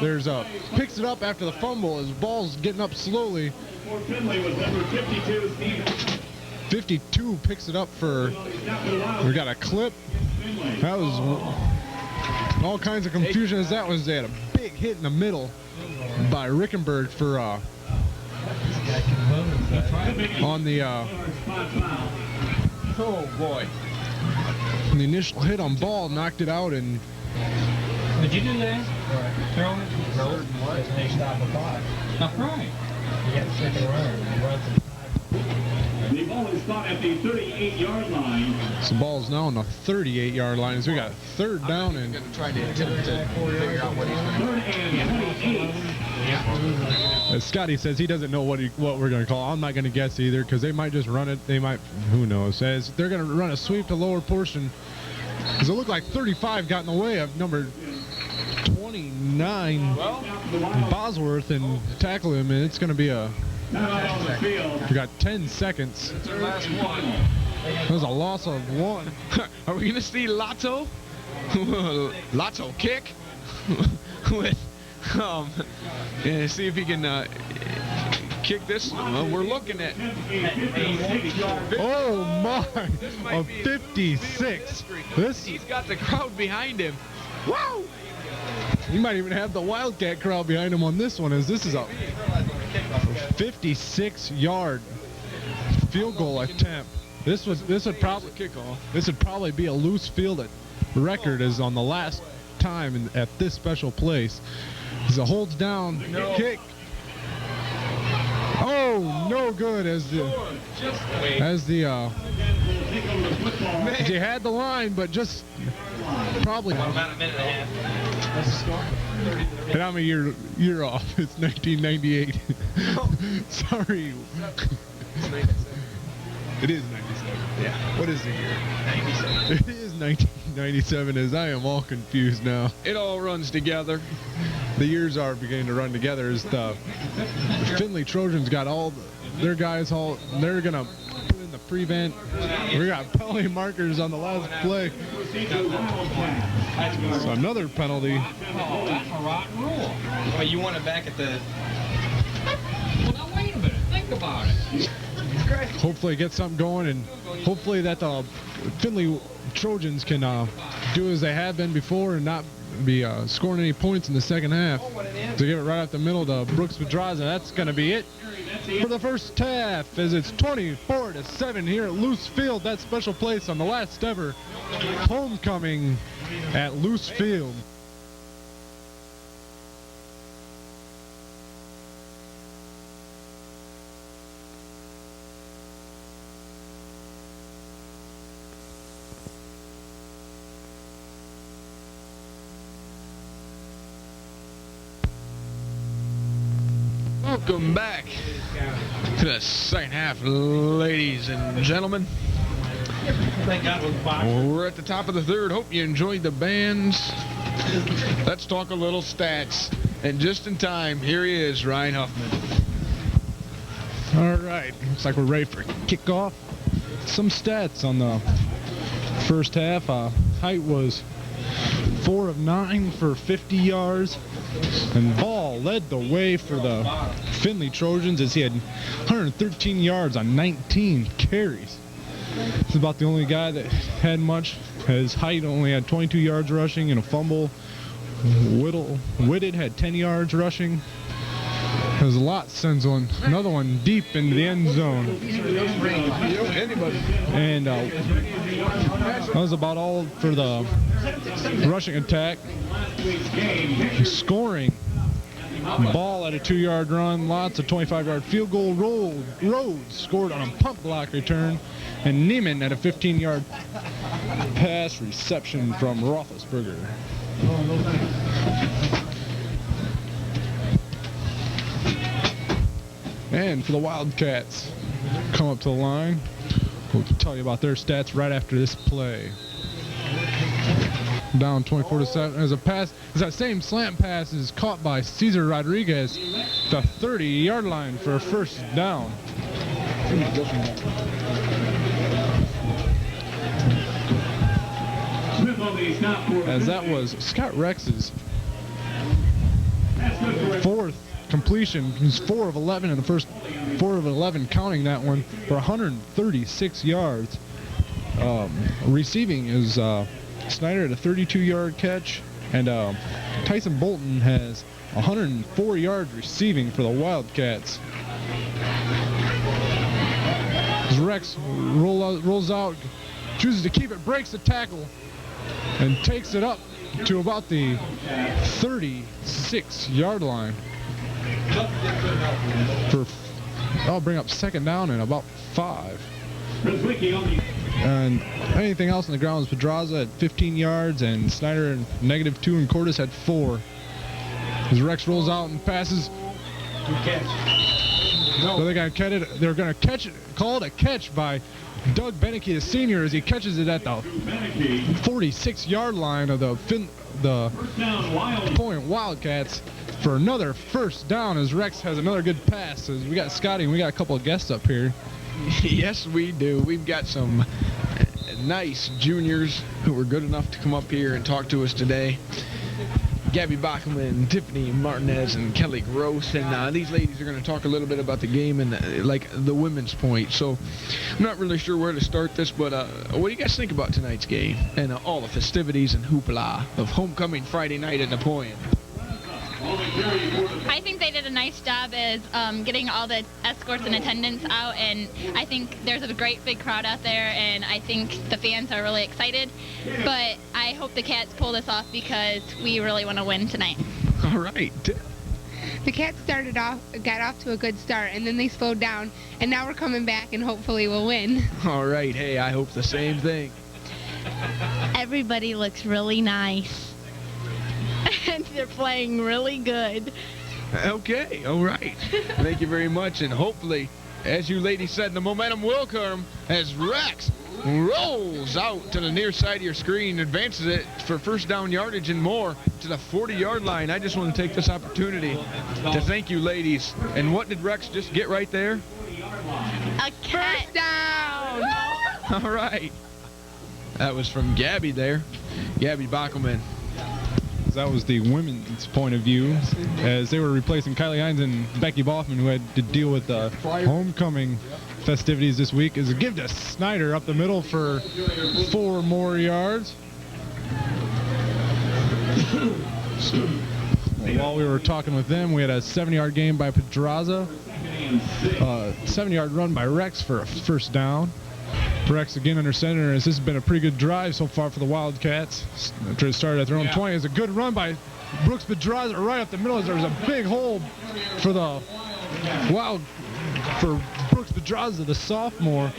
There's a picks it up after the fumble as ball's getting up slowly. 52 picks it up for. We got a clip. That was all kinds of confusion as that was. They had a big hit in the middle by Rickenberg for on the Oh boy! The initial hit on ball knocked it out and. Did you do that? Throw it? No, they stop a 5. That's right. You got the second run. You run some. The ball is spot at the 38-yard line. So the ball's now on the 38-yard line as we got 3rd down and. I'm going to try to attempt to figure out what he's going to do. 3rd and 28. As Scotty says, he doesn't know what we're going to call. I'm not going to guess either because they might just run it. They might, who knows? As they're going to run a sweep to lower portion. Because it looked like 35 got in the way of number 29 Bosworth and tackle him, and it's going to be a. We got 10 seconds. It's our last one. There's a loss of 1. Are we going to see Lotto? Lotto kick? With, see if he can kick this. Well, we're looking at. Oh my! A 56. He's got the crowd behind him. Woo! You might even have the Wildcat crowd behind him on this one, as this is a 56-yard field goal attempt. This would probably kickoff. This would probably be a loose field record as on the last time at this special place. As it holds down, kick. Oh, no good as he had the line, but just probably. About a minute and a half. That's the score. And I'm a year off. It's 1998. Sorry. It is 97. Yeah. What is the year? 97. It is 1997, as I am all confused now. It all runs together. The years are beginning to run together as the Findlay Trojans got all their guys all. They're going to put in the prevent. We got penalty markers on the last play. So another penalty. Oh, that's a rotten rule. Well, you want it back at the... Well, now wait a minute. Think about it. Hopefully get something going, and hopefully that the Findlay Trojans can do as they have been before and not be scoring any points in the second half. To give it right up the middle to Brooks Pedraza. That's going to be it for the first half, as it's 24-7 here at Loose Field. That special place on the last ever homecoming at Loose Field. Welcome back to the second half, ladies and gentlemen. We're at the top of the third. Hope you enjoyed the bands. Let's talk a little stats. And just in time, here he is, Ryan Huffman. All right, looks like we're ready for kickoff. Some stats on the first half. Height was 4 of 9 for 50 yards. And Ball led the way for the Findlay Trojans as he had 113 yards on 19 carries. This is about the only guy that had much. His Height only had 22 yards rushing and a fumble. Whitted had 10 yards rushing. There's a lot sends one. Another one deep into the end zone. And that was about all for the rushing attack. Scoring. Ball at a 2-yard run. Lots of 25-yard field goal. Rhodes scored on a pump block return. And Neiman at a 15-yard pass reception from Roethlisberger. And for the Wildcats, come up to the line. We'll tell you about their stats right after this play. Down 24-7 as a pass. As that same slant pass is caught by Cesar Rodriguez, the 30-yard line for a first down. As that was Scott Rex's fourth completion. He's 4 of 11 in the first 4 of 11, counting that one, for 136 yards. Receiving is Snyder at a 32-yard catch, and Tyson Bolton has 104 yards receiving for the Wildcats. As Rex rolls out, chooses to keep it, breaks the tackle, and takes it up to about the 36-yard line. I'll bring up second down and about 5. And anything else on the ground was Pedraza at 15 yards, and Snyder -2, and Cordes had 4. As Rex rolls out and passes. So they're going to catch it. They're going to catch it. Call it a catch by Doug Beneke, the senior, as he catches it at the 46-yard line of the Napoleon Wildcats for another first down, as Rex has another good pass. As we got Scotty and we got a couple of guests up here. Yes, we do. We've got some nice juniors who were good enough to come up here and talk to us today. Gabby Bachman, Tiffany Martinez, and Kelly Gross, and these ladies are going to talk a little bit about the game and the women's point. So I'm not really sure where to start this, but what do you guys think about tonight's game and all the festivities and hoopla of homecoming Friday night at Napoleon? I think they did a nice job as getting all the escorts and attendants out, and I think there's a great big crowd out there, and I think the fans are really excited. But I hope the Cats pull this off because we really want to win tonight. All right. The Cats got off to a good start, and then they slowed down, and now we're coming back, and hopefully we'll win. All right. Hey, I hope the same thing. Everybody looks really nice, and they're playing really good. Okay. All right. Thank you very much, and hopefully, as you ladies said, the momentum will come as Rex rolls out to the near side of your screen, advances it for first down yardage and more to the 40-yard line. I just want to take this opportunity to thank you, ladies. And what did Rex just get right there? A cat. First down! All right. That was from Gabby there. Gabby Bockelman. That was the women's point of view as they were replacing Kylie Hines and Becky Boffman, who had to deal with the homecoming festivities this week. Is a give to Snyder up the middle for 4 more yards. While we were talking with them, we had a 70-yard game by Pedraza, 7-yard run by Rex for a first down. Rex again under center, as this has been a pretty good drive so far for the Wildcats. After it started at their own 20, it's a good run by Brooks Pedraza right up the middle. As there's a big hole for the for Brooks Pedraza, the sophomore.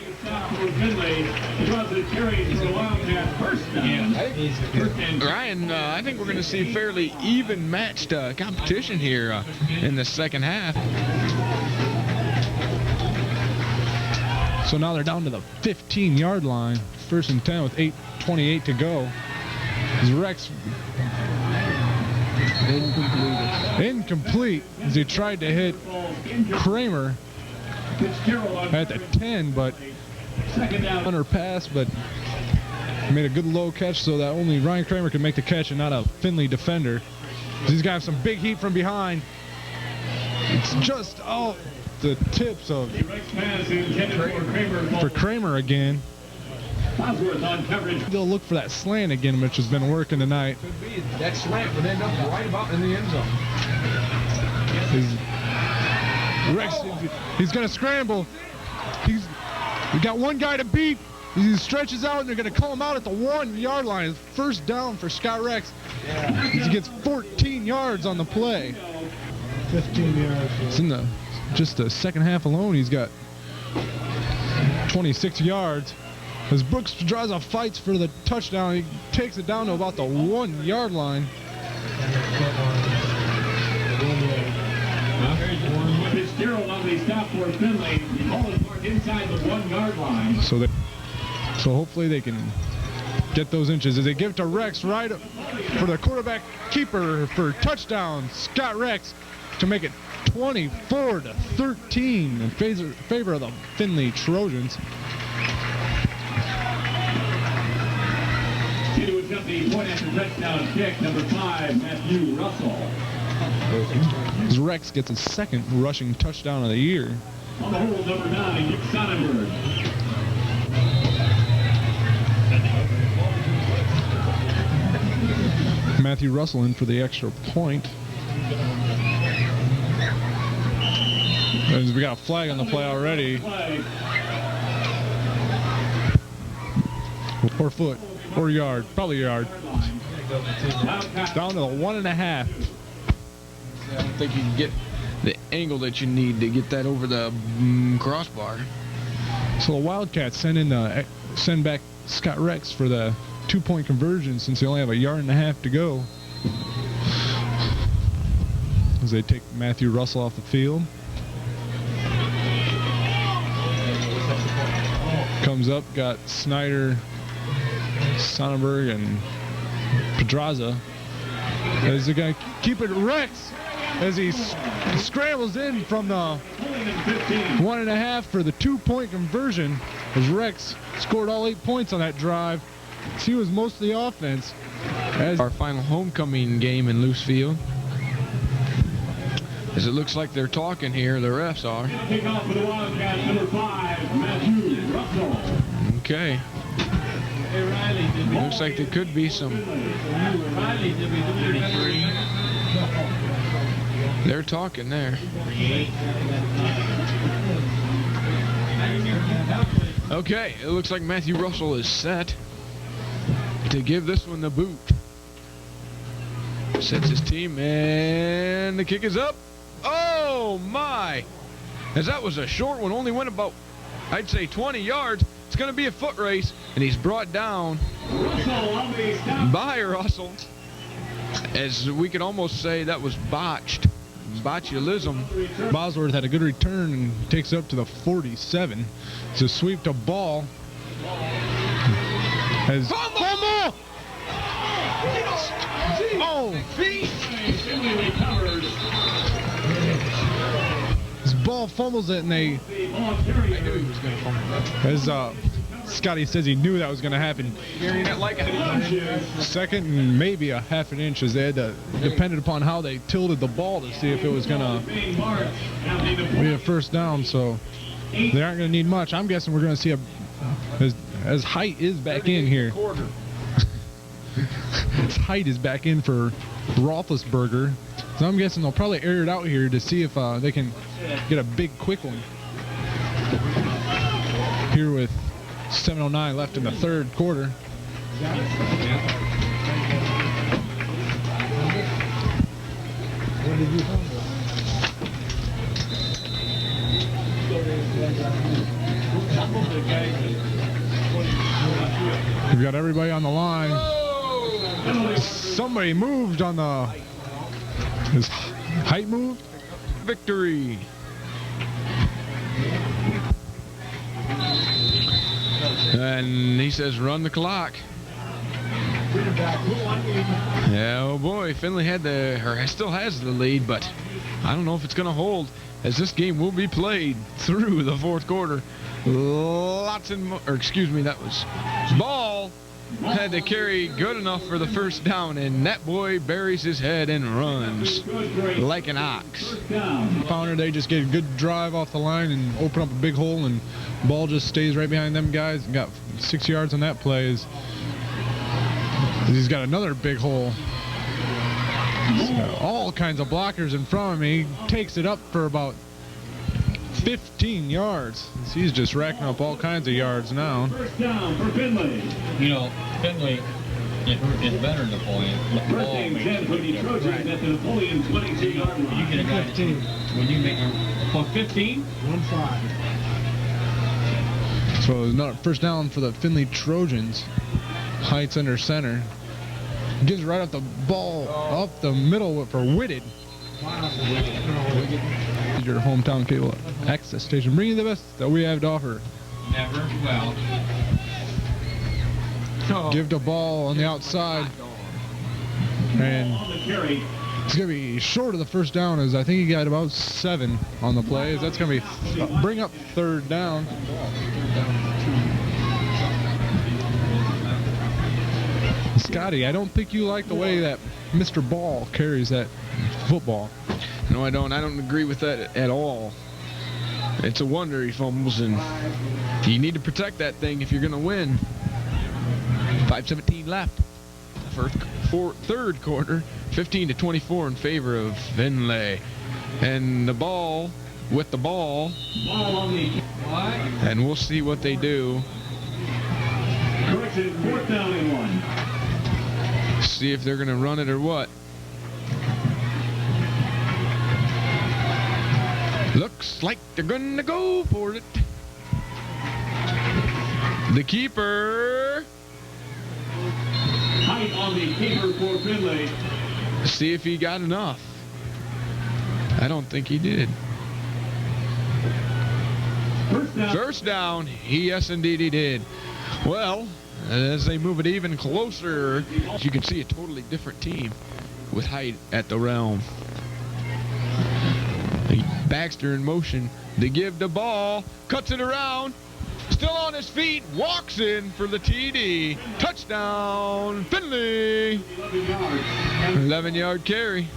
Ryan, I think we're going to see fairly even matched competition here in the second half. So now they're down to the 15-yard line. First and 10 with 8:28 to go. As Rex incomplete as he tried to hit Kramer at the 10, but under pass, but made a good low catch so that only Ryan Kramer could make the catch and not a Findlay defender. He's got some big heat from behind. It's just off the tips of for Kramer again. They'll look for that slant again, which has been working tonight. Could be that slant would end up right about in the end zone. Rex, he's going to scramble. We got one guy to beat. He stretches out, and they're going to call him out at the 1-yard line. First down for Scott Rex. He gets 14 yards on the play. 15 yards. It's in just the second half alone. He's got 26 yards. As Brooks Pedraza fights for the touchdown, he takes it down to about the 1-yard line. Fitzgerald on the stop for Findlay. The ball is marked inside the 1-yard line. So hopefully they can get those inches as they give to Rex right for the quarterback keeper for touchdown. Scott Rex to make it 24-13 in favor of the Findlay Trojans. To attempt the point after touchdown kick, number 5, Matthew Russell. As Rex gets his second rushing touchdown of the year. On the hold, number 9, Nick Sonnenberg. Matthew Russell in for the extra point. As we got a flag on the play already. Or foot, or yard, probably yard. Down to the 1.5. I don't think you can get the angle that you need to get that over the crossbar. So the Wildcats send back Scott Rex for the 2-point conversion since they only have a 1.5 yards to go. As they take Matthew Russell off the field. Comes up, got Snyder, Sonnenberg, and Pedraza. As the guy keep it Rex as he scrambles in from the 1.5 for the 2-point conversion. As Rex scored all 8 points on that drive. He was most of the offense. As our final homecoming game in Loose Field. As it looks like they're talking here, the refs are. Kick off for the Wildcats, number 5, Matthew Russell. Okay. Looks like there could be some. They're talking there. Okay, it looks like Matthew Russell is set to give this one the boot. Sets his team, and the kick is up. Oh my! As that was a short one, only went about, I'd say, 20 yards. It's going to be a foot race, and he's brought down by Russell. As we could almost say that was botched. Botulism. Bosworth had a good return and takes it up to the 47. It's a sweep to Ball. As Fumble! Oh! This Ball fumbles it, and they. As Scotty says, he knew that was going to happen. Second and maybe a half an inch, as they had to, depended upon how they tilted the ball to see if it was going to be a first down. So they aren't going to need much. I'm guessing we're going to see as height is back in here. As height is back in for Roethlisberger. So I'm guessing they'll probably air it out here to see if they can get a big quick one. Here with 7:09 left in the third quarter. We've got everybody on the line. Somebody moved on the. His height moved. Victory. And he says, run the clock. Yeah, oh boy, Findlay had still has the lead, but I don't know if it's going to hold, as this game will be played through the fourth quarter. That was Ball had to carry good enough for the first down, and that boy buries his head and runs like an ox. Pounder, they just get a good drive off the line and open up a big hole, and Ball just stays right behind them guys and got 6 yards on that play. He's got another big hole. He's got all kinds of blockers in front of me. He takes it up for about 15 yards. He's just racking up all kinds of yards now. First down for Findlay. You know, Findlay is better than Napoleon. First and 10 for the Trojans at the Napoleon 22-yard line. You get a guy 15. when you make for 15. 1-5. So another first down for the Findlay Trojans. Heights under center. Gives right up the ball up the middle for Whitted. Your hometown cable access station, bringing the best that we have to offer. Never. Well. Give the ball on the outside, and it's gonna be short of the first down, as I think he got about 7 on the play. That's gonna be bring up third down. Scotty, I don't think you like the way that Mr. Ball carries that football. No, I don't. I don't agree with that at all. It's a wonder he fumbles, and you need to protect that thing if you're going to win. 5:17 left. Third quarter, 15-24 in favor of Findlay. And the ball, with the ball, and we'll see what they do. Correction, fourth down and 1. See if they're going to run it or what. Looks like they're going to go for it. The keeper. Height on the keeper for Findlay. See if he got enough. I don't think he did. First down. Yes, indeed he did. Well, as they move it even closer, you can see a totally different team with Height at the realm. Baxter in motion. They give the ball. Cuts it around. Still on his feet. Walks in for the TD. Touchdown, Findlay. 11-yard carry.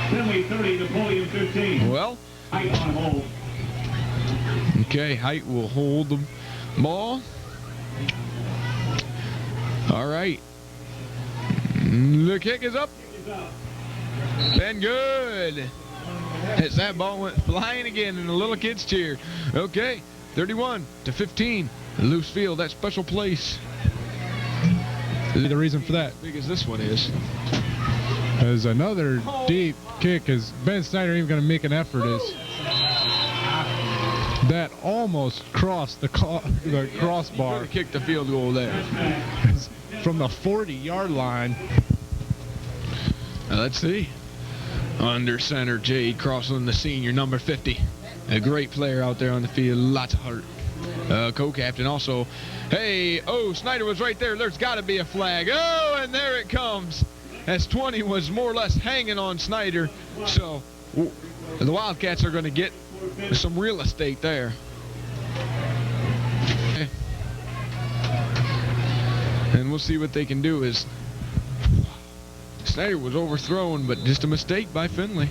Findlay 30, Napoleon 15. Well. Height on hold. Okay, Height will hold the ball. All right. The kick is up. And good. As that ball went flying again in the little kids cheer. Okay, 31-15. Loose field, that special place. The reason for that As big as this one is. is another deep kick. Is Ben Snyder even going to make an effort? Is that almost crossed the crossbar? Could have kicked the field goal there. From the 40-yard line. Now let's see. Under center, Jade Crossland, the senior, number 50. A great player out there on the field. Lots of heart. Co-captain also. Hey, oh, Snyder was right there. There's got to be a flag. Oh, and there it comes. As 20 was more or less hanging on Snyder. So the Wildcats are going to get some real estate there. Okay. And we'll see what they can do. Is Snyder was overthrown, but just a mistake by Findlay.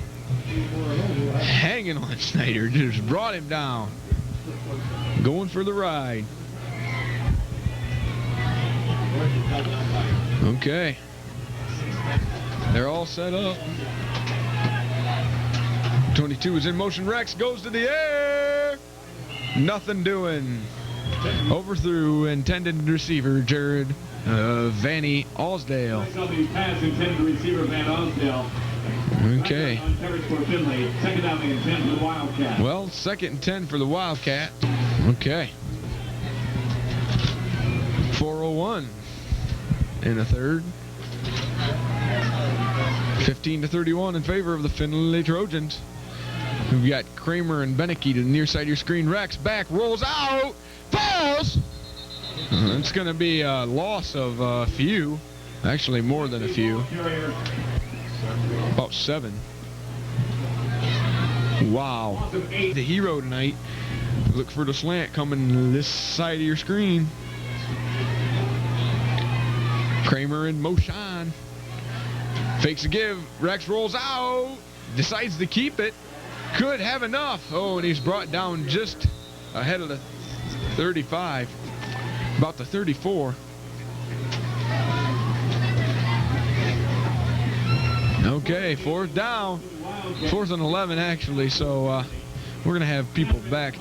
Hanging on Snyder, just brought him down. Going for the ride. Okay. They're all set up. 22 is in motion. Rex goes to the air. Nothing doing. Overthrew intended receiver Jared Vanny Osdale. Pass intended receiver Van Osdale. Okay. Second down and 10 for the Wildcat. Well, 2nd and 10 for the Wildcat. Okay. 4:01 in the third. 15-31 in favor of the Findlay Trojans. We've got Kramer and Beneke to the near side of your screen. Rex back, rolls out, falls. It's going to be a loss of a few. Actually, more than a few. About 7. Wow. The hero tonight. Look for the slant coming this side of your screen. Kramer in motion. Fakes a give. Rex rolls out. Decides to keep it. Could have enough. Oh, and he's brought down just ahead of the 35. About the 34. Okay, 4th down. 4th and 11 actually, so we're going to have people back.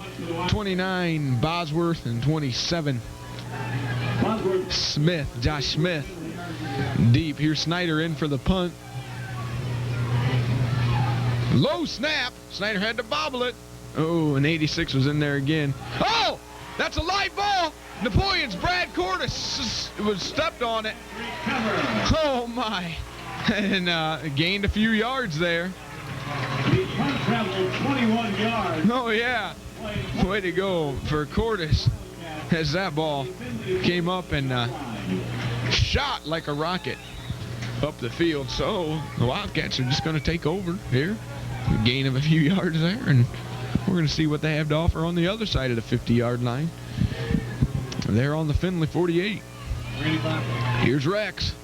29 Bosworth and 27 Smith, Josh Smith. Deep, here's Snyder in for the punt. Low snap. Snyder had to bobble it. Oh, and 86 was in there again. Oh, that's a live ball. Napoleon's Brad Cordes was stepped on it. Oh my. And gained a few yards there. The punt traveled 21 yards. Oh yeah. Way to go for Cordes as that ball came up and shot like a rocket up the field. So the Wildcats are just going to take over here. A gain of a few yards there, and we're going to see what they have to offer on the other side of the 50-yard line. They're on the Findlay 48. Here's Rex.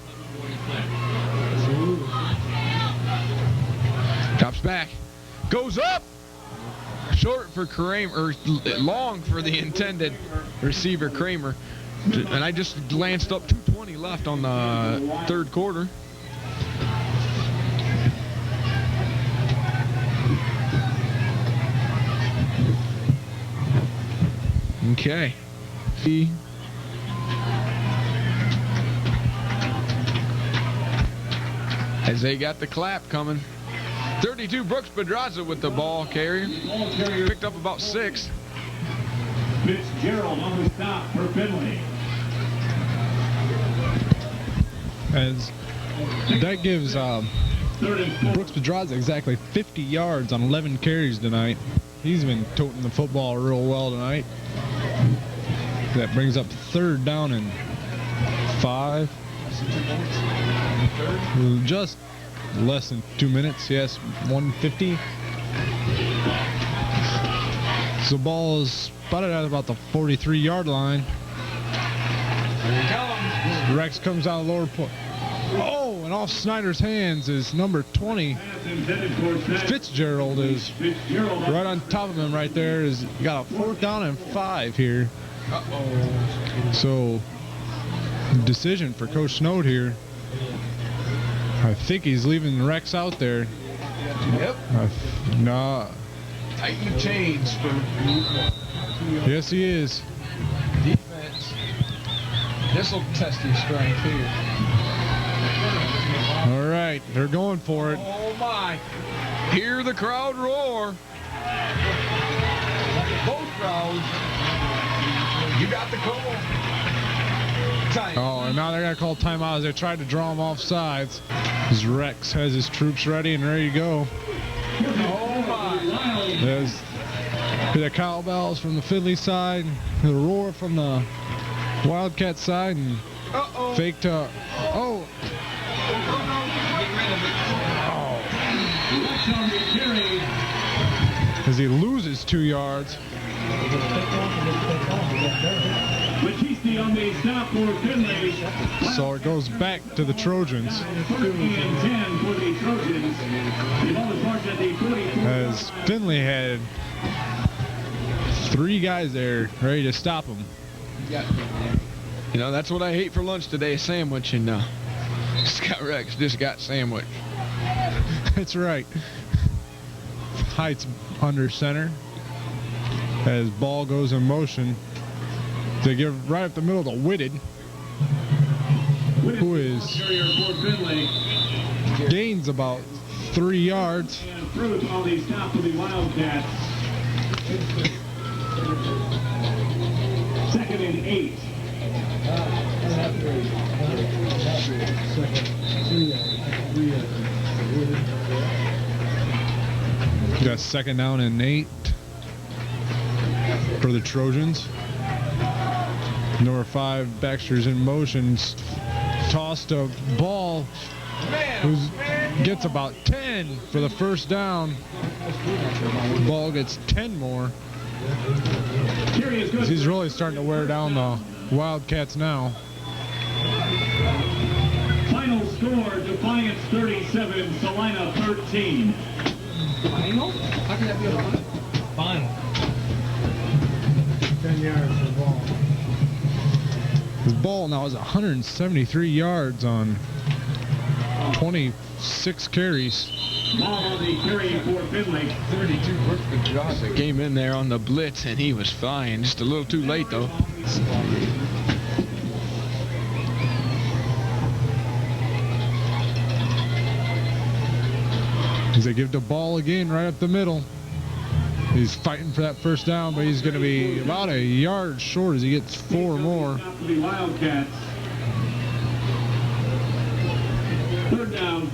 Drops back. Goes up. Short for Kramer, or long for the intended receiver Kramer. And I just glanced up, 2:20 left on the 3rd quarter. Okay. As they got the clap coming. 32 Brooks Pedraza with the ball carrier. Picked up about 6. Fitzgerald on the stop for Findlay. As that gives Brooks Pedraza exactly 50 yards on 11 carries tonight. He's been toting the football real well tonight. That brings up 3rd down and 5. Just less than 2 minutes. Yes, 150. So the ball is spotted at about the 43-yard line. Rex comes out of the lower point. Oh, and off Snyder's hands is number 20. Fitzgerald is right on top of him right there. Is got a 4th down and 5 here. So decision for Coach Snowd here. I think he's leaving Rex out there. Yep. No. Tighten the chains for Yes, he is. defense. This will test your strength here. All right, they're going for it. Oh my! Hear the crowd roar. Both crowds. You got the call. Time. Oh, and now they're gonna call timeout as they tried to draw him off sides. As Rex has his troops ready and ready to go. Oh my! There's the cowbells from the Findlay side, the roar from the Wildcat side, and fake to oh. As he loses 2 yards. Battisti on the stop for Findlay. So it goes back to the Trojans. 13 and 10 for the Trojans. The ball is marked at the 44. As Findlay had 3 guys there ready to stop him. You know, that's what I ate for lunch today, a sandwich, and Scott Rex just got sandwich. That's right. Heights under center. As ball goes in motion. They give right up the middle to Whitted. Who is gains about 3 yards. And Fruit on the stop for the Wildcats. 2nd and 8. Got 2nd down and 8 for the Trojans. Number 5, Baxter's in motion. Tossed a ball. Gets about 10 for the first down. Ball gets 10 more. He's really starting to wear down the Wildcats now. Final score, Defiance 37, Salina 13. Final? How can that be a final? 10 yards for the ball. His ball now is 173 yards on 26 carries. Ball on the carry for Findlay. 32 perfect shots. They came in there on the blitz, and he was flying. Just a little too late, though. As they give the ball again right up the middle. He's fighting for that first down, but he's going to be about a yard short as he gets 4 more. The Wildcats. 3rd down.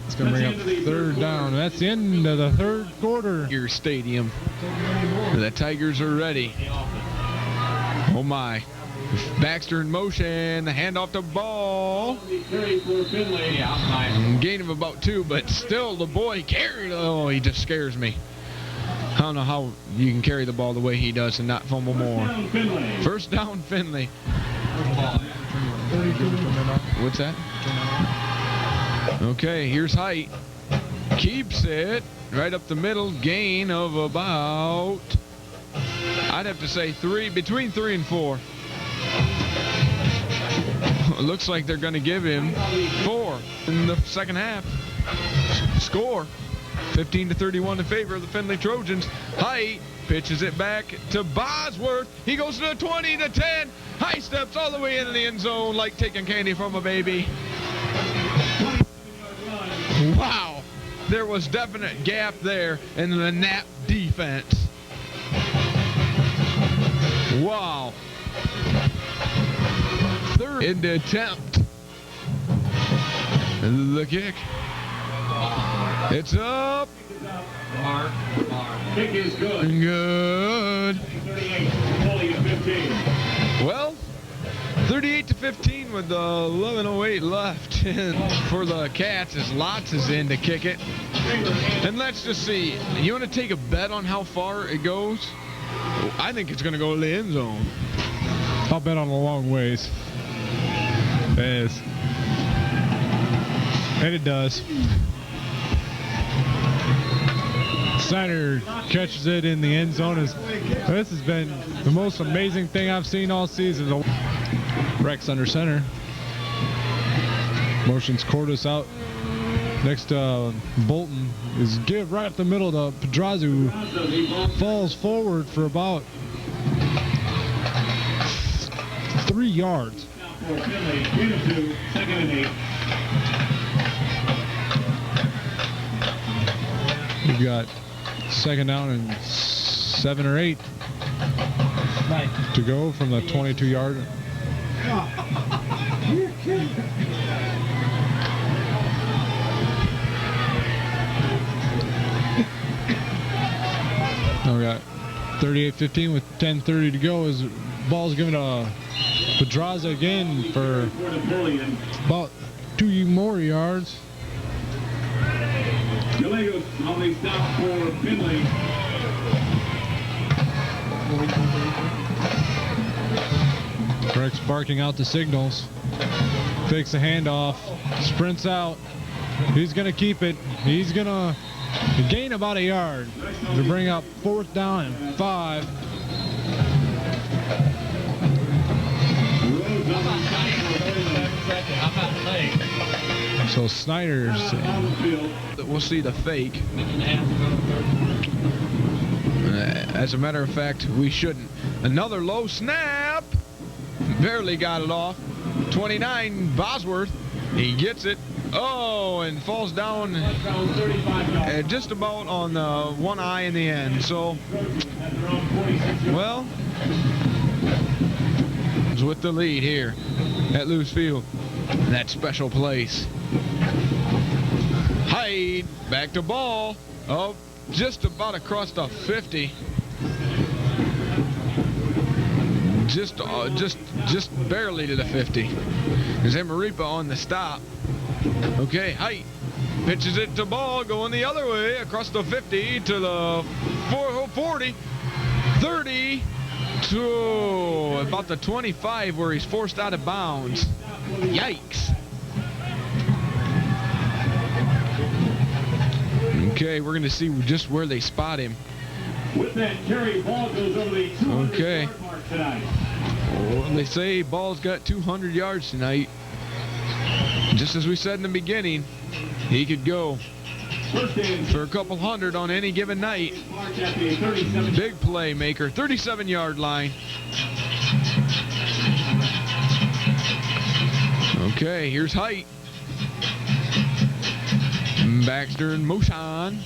It's going to bring up 3rd down. That's the end of the 3rd quarter. Tiger Stadium. The Tigers are ready. Oh my. Baxter in motion. The handoff to ball. Carry for Findlay. Gain of about 2, but still the boy carried. Oh, he just scares me. I don't know how you can carry the ball the way he does and not fumble more. First down, Findlay. What's that? Okay, here's Height. Keeps it right up the middle. Gain of about, I'd have to say between 3 and 4. It looks like they're going to give him 4 in the second half. Score 15-31 in favor of the Findlay Trojans. Height pitches it back to Bosworth. He goes to the 20 to 10. Height steps all the way into the end zone like taking candy from a baby. Wow. There was definite gap there in the Nap defense. Wow. 3rd in the attempt. The kick. It's up. Kick is good. Good. 38-15. Well, 38-15 with 11:08 left for the Cats as Lots is in to kick it. And let's just see. You want to take a bet on how far it goes? I think it's going to go to the end zone. I'll bet on a long ways. Yes. And it does. Snyder catches it in the end zone. This has been the most amazing thing I've seen all season. Rex under center. Motions Cordis out Next, Bolton is give right up the middle to Pedraza, who falls forward for about 3 yards. For Findlay, 3-2, 2nd and 8. We've got 2nd down and 7 or 8 to go from the 22-yard. Now we got 38-15 with 10:30 to go. As ball's given to Pedraza again for about 2 more yards. Gallegos on the stop for Findlay. Breck's barking out the signals. Fakes the handoff. Sprints out. He's going to keep it. He's going to gain about a yard to bring up 4th down and 5. So Snyder's. We'll see the fake. As a matter of fact, we shouldn't. Another low snap. Barely got it off. 29, Bosworth. He gets it. Oh, and falls down just about on one eye in the end. So, well, is with the lead here at Lewis Field. That special place. Hyde back to ball. Oh, just about across the 50. Just barely to the 50. There's Emaripa on the stop. Okay, Hyde pitches it to ball, going the other way across the 50 to the 40, 30 to about the 25 where he's forced out of bounds. Yikes. Okay, we're going to see just where they spot him. With that carry, ball goes over the 200-yard mark tonight. Well, they say ball's got 200 yards tonight. Just as we said in the beginning, he could go for a couple hundred on any given night. Big playmaker, 37-yard line. Okay, here's Height. Baxter in motion.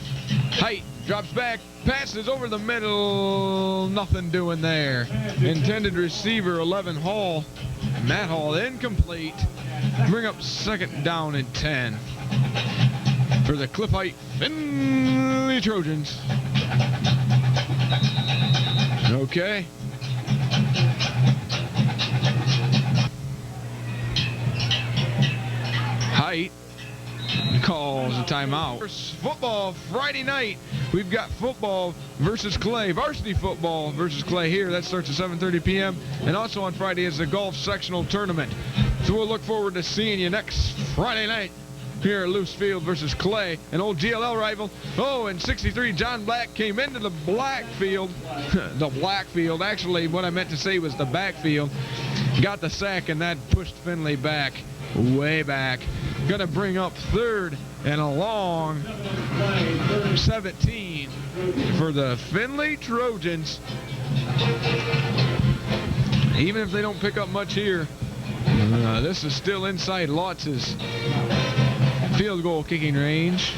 Height drops back, passes over the middle. Nothing doing there. Intended receiver 11 Hall. Matt Hall incomplete. Bring up 2nd down and 10 for the Cliff Height Findlay Trojans. Okay. Height calls a timeout. Football Friday night. We've got football versus Clay, varsity football versus Clay here. That starts at 7:30 p.m. And also on Friday is the golf sectional tournament. So we'll look forward to seeing you next Friday night here at Luce Field versus Clay, an old GLL rival. Oh, and 63 John Black came into the black field. The black field. Actually, what I meant to say was the backfield. Got the sack, and that pushed Findlay back, way back. Gonna bring up 3rd and a long 17 for the Findlay Trojans. Even if they don't pick up much here, this is still inside Lotz's field goal kicking range.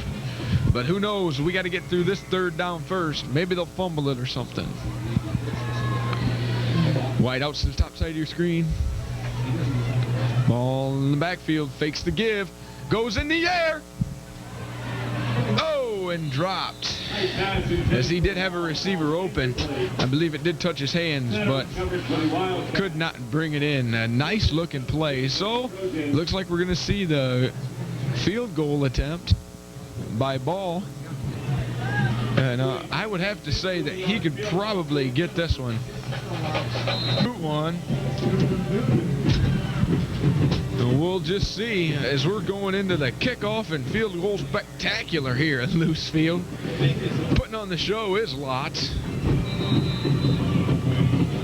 But who knows? We got to get through this 3rd down first. Maybe they'll fumble it or something. Wide out to the top side of your screen. Ball in the backfield, fakes the give, goes in the air. Oh, and dropped. As he did have a receiver open. I believe it did touch his hands, but could not bring it in. A nice looking play. So, looks like we're going to see the field goal attempt by Ball. And I would have to say that he could probably get this one. Boot one. And we'll just see as we're going into the kickoff and field goal spectacular here at Luce Field. Putting on the show is Lots.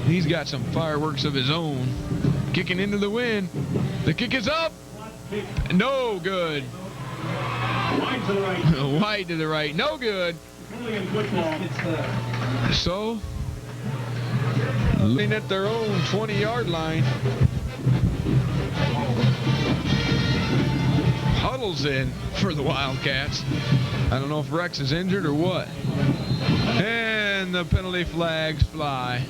He's got some fireworks of his own. Kicking into the wind. The kick is up. No good. Wide to the right. Wide to the right. No good. Napoleon football. So, leaning at their own 20-yard line. Huddles in for the Wildcats. I don't know if Rex is injured or what. And the penalty flags fly.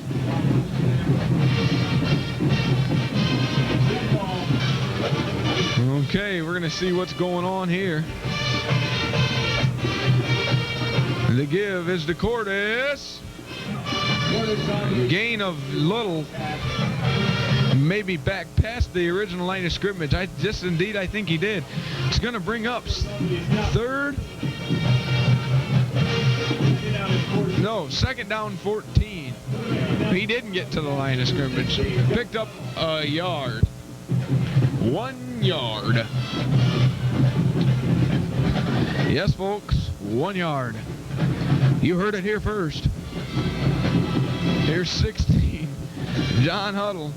Okay, we're going to see what's going on here. The give is to Cordes. Gain of little. Maybe back past the original line of scrimmage. I think he did. It's going to bring up second down 14. He didn't get to the line of scrimmage. Picked up a yard. 1 yard. Yes, folks, 1 yard. You heard it here first. Here's 16. John Huddle.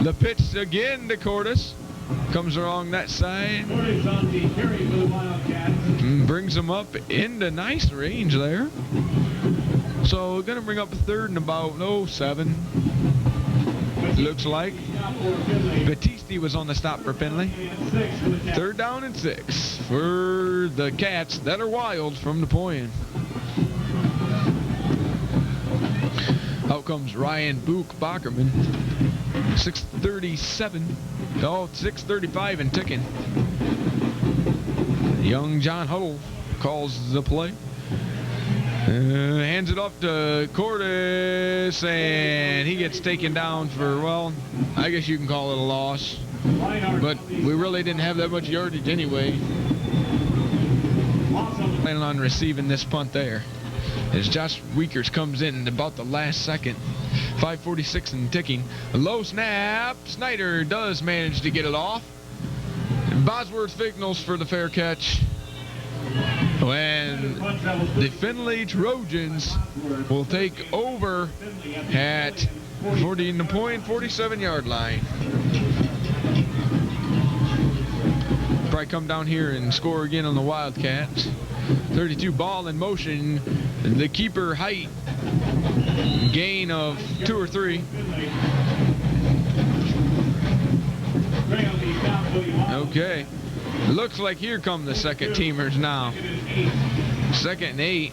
The pitch again to Cordes. Comes along that side. Cordes on the carry for the Wildcats. Brings him up into nice range there. So going to bring up a third and about 7. Looks like. Battisti was on the stop for Findlay. 3rd down and 6 for the Cats that are wild from Napoleon. Out comes Ryan Book Bockerman. 6:35 and ticking. Young John Huddle calls the play. Hands it off to Cordes, and he gets taken down for, well, I guess you can call it a loss. But we really didn't have that much yardage anyway. Planning on receiving this punt there. As Josh Weekers comes in about the last second. 5:46 and ticking. A low snap. Snyder does manage to get it off. And Bosworth signals for the fair catch. When the Findlay Trojans will take over at Napoleon 47-yard line. Probably come down here and score again on the Wildcats. 32 ball in motion. The keeper height. Gain of 2 or 3. Okay. Looks like here come the second teamers now. 2nd and 8.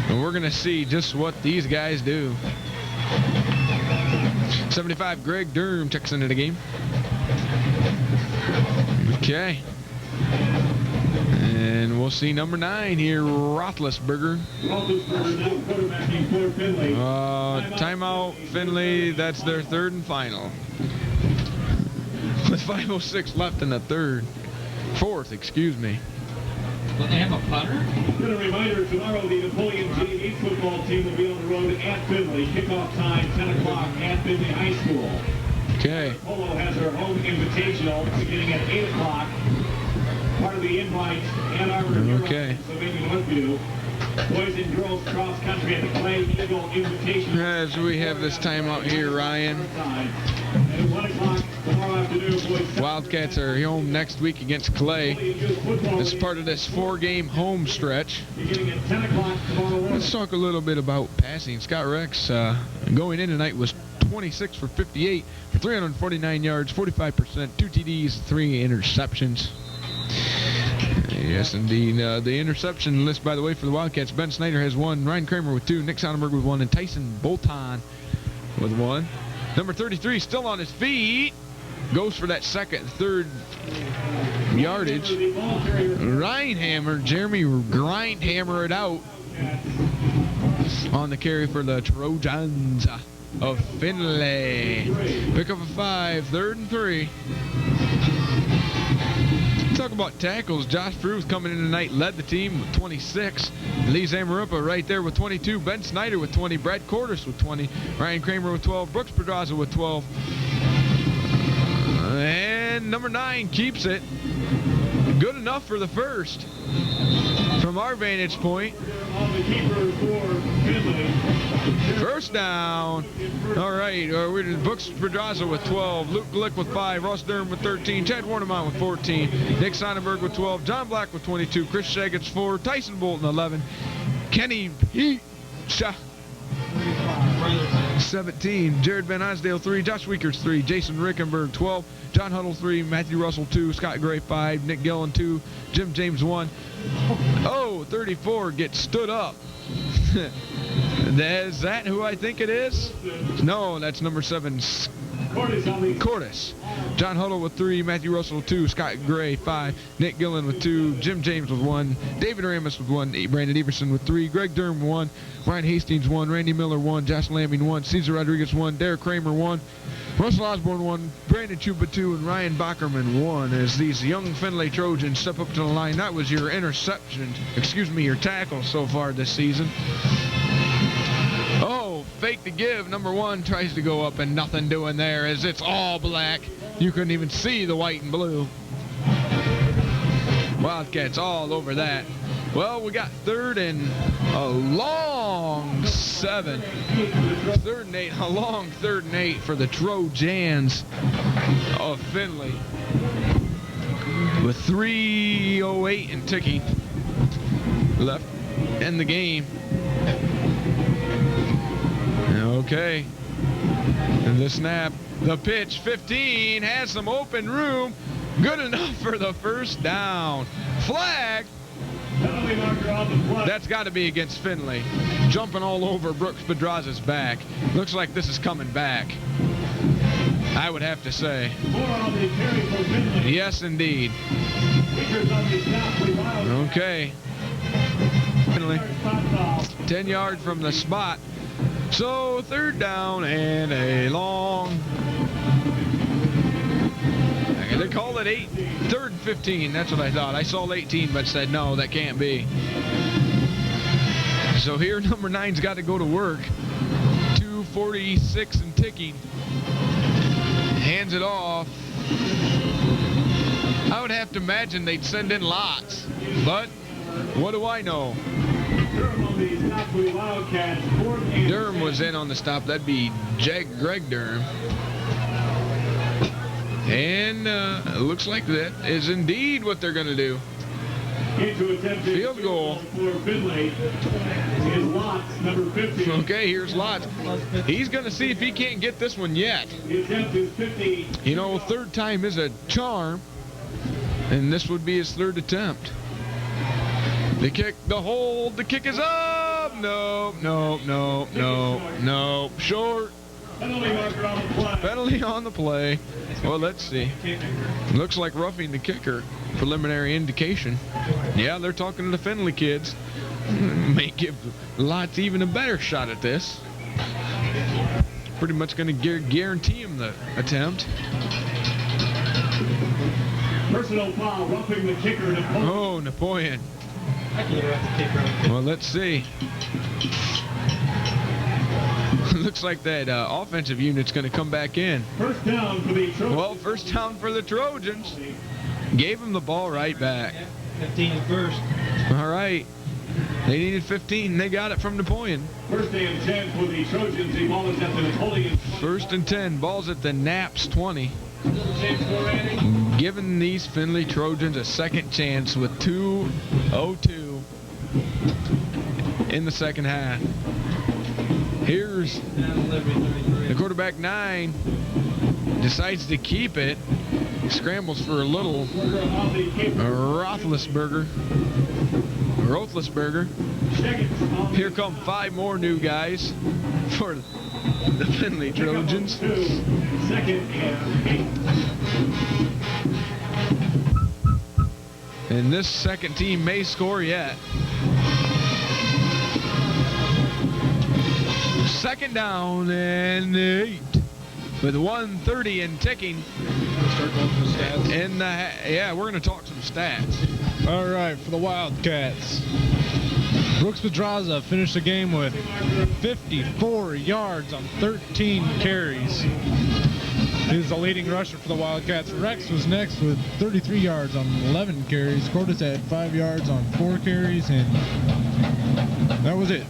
And we're going to see just what these guys do. 75 Greg Durham checks into the game. Okay. And we'll see number 9 here, Roethlisberger. Timeout, Findlay. That's their 3rd and final. With 5:06 left in the 4th, excuse me. Don't they have a punter? Just a reminder, tomorrow the Napoleon J8 football team will be on the road at Findlay. Kickoff time, 10 o'clock at Findlay High School. Okay. Polo has their home invitational beginning at 8 o'clock. Part of the invite, Ann Arbor, okay. Pennsylvania, Northview. Boys and girls cross country at the Clay Eagle Invitational. As we have this timeout here, Ryan. At 1 o'clock tomorrow afternoon, boys. Wildcats are home next week against Clay. This is part of this 4-game home stretch. Beginning at 10 o'clock tomorrow. Let's talk a little bit about passing. Scott Rex going in tonight was 26 for 58 for 349 yards, 45%, 2 TDs, 3 interceptions. Yes, indeed. The interception list, by the way, for the Wildcats, Ben Snyder has 1, Ryan Kramer with 2, Nick Sonnenberg with 1, and Tyson Bolton with 1. Number 33 still on his feet. Goes for that 2nd, 3rd yardage. Jeremy Grindhammer it out on the carry for the Trojans of Findlay. Pick up a 5, 3rd and 3. Talk about tackles. Josh Fruth coming in tonight led the team with 26. Lee Zamarupa right there with 22. Ben Snyder with 20. Brad Cordes with 20. Ryan Kramer with 12. Brooks Pedraza with 12. And number 9 keeps it. Good enough for the first from our vantage point. On the keeper for Findlay. First down. All right, we're Brooks Pedraza with 12, Luke Glick with 5, Ross Durham with 13, Chad Warnemont with 14, Nick Sonnenberg with 12, John Black with 22, Chris Shagets 4, Tyson Bolton 11, Kenny Pete 17, Jared Van Osdale 3, Josh Weekers 3, Jason Rickenberg 12, John Huddle 3, Matthew Russell 2, Scott Gray 5, Nick Gillen 2, Jim James 1. Oh, 34 gets stood up. Is that who I think it is? No, that's number 7, Cordis. John Huddle with 3, Matthew Russell 2, Scott Gray 5, Nick Gillen with 2, Jim James with 1, David Ramus with 1, Brandon Everson with 3, Greg Durham 1, Ryan Hastings 1, Randy Miller 1, Josh Lambing 1, Cesar Rodriguez 1, Derek Kramer 1, Russell Osborne 1, Brandon Chuba 2, and Ryan Bockerman 1 as these young Findlay Trojans step up to the line. That was your interception, your tackle so far this season. Oh, fake to give. Number 1 tries to go up and nothing doing there as it's all black. You couldn't even see the white and blue. Wildcats all over that. Well, we got 3rd and a long 7. 3rd and 8, a long 3rd and 8 for the Trojans of Findlay. With 3:08 and ticking left in the game. Okay. And the snap, the pitch, 15, has some open room. Good enough for the first down. Flag. That's got to be against Findlay. Jumping all over Brooks Pedraza's back. Looks like this is coming back. I would have to say. Yes, indeed. Okay. Findlay. 10 yards from the spot. So 3rd down and a long. They called it 3rd and 15. That's what I thought. I saw 18, but said no, that can't be. So here, number 9's got to go to work. 2:46 and ticking. Hands it off. I would have to imagine they'd send in lots, but what do I know? Durham was in on the stop. That'd be Greg Durham. And it looks like that is indeed what they're going to do. Field goal. Okay, here's Lotz. He's going to see if he can't get this one yet. You know, 3rd time is a charm. And this would be his 3rd attempt. The kick, the hold, the kick is up. No. Short. Penalty on the play. Well, let's see. Looks like roughing the kicker. Preliminary indication. Yeah, they're talking to the Findlay kids. May give Lotz even a better shot at this. Pretty much going to guarantee him the attempt. Personal foul, roughing the kicker. Napoleon. Oh, Napoleon. Well, let's see. Looks like that offensive unit's going to come back in. First down for the Trojans. Well, first down for the Trojans. Gave him the ball right back. 15 first. All right. They needed 15. They got it from Napoleon. First and 10 for the Trojans. The ball is at the Napoleon. First and 10. Ball's at the Naps 20. Giving these Findlay Trojans a second chance with 2:02 in the second half. Here's the quarterback 9. Decides to keep it. Scrambles for a little Roethlisberger. Here come 5 more new guys for the Findlay Trojans. Second and 8. And this second team may score yet. Second down and 8 with 1:30 and ticking. And yeah, we're going to talk some stats. All right, for the Wildcats. Brooks Pedraza finished the game with 54 yards on 13 carries. He's the leading rusher for the Wildcats. Rex was next with 33 yards on 11 carries. Cordes had 5 yards on 4 carries, and that was it.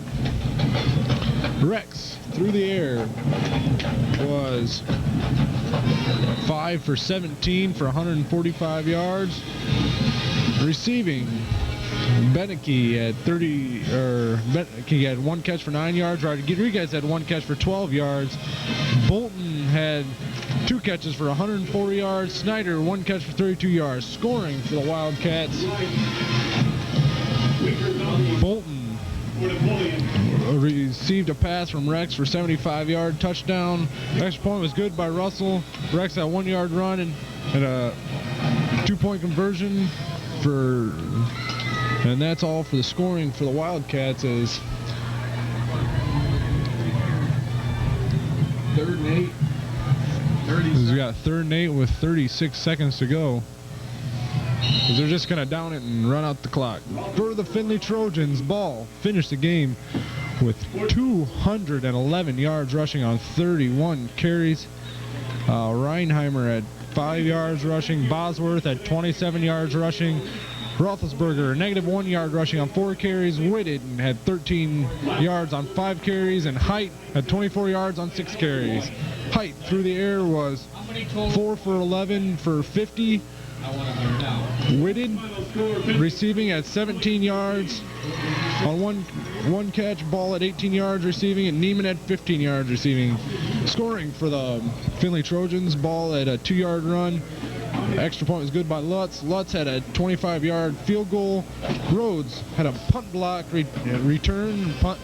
Rex through the air was 5 for 17 for 145 yards. Receiving, Beneke had 1 catch for 9 yards. Rodriguez had 1 catch for 12 yards. Bolton had 2 catches for 140 yards. Snyder 1 catch for 32 yards. Scoring for the Wildcats, Bolton received a pass from Rex for 75-yard touchdown. Extra point was good by Russell. Rex had a 1-yard run and had a 2-point conversion and that's all for the scoring for the Wildcats. Is 3rd and 8. We got 3rd and 8 with 36 seconds to go. They're just going to down it and run out the clock. For the Findlay Trojans, Ball finished the game with 211 yards rushing on 31 carries. Reinheimer had 5 yards rushing. Bosworth had 27 yards rushing. Roethlisberger, -1 yard rushing on 4 carries. Whitted had 13 yards on 5 carries. And Height had 24 yards on 6 carries. Height through the air was 4 for 11 for 50. Whitted receiving at 17 yards on one catch. Ball at 18 yards receiving, and Neiman at 15 yards receiving. Scoring for the Findlay Trojans, Ball at a 2-yard run. Extra point was good by Lutz. Lutz had a 25-yard field goal. Rhodes had a punt block return. Punt.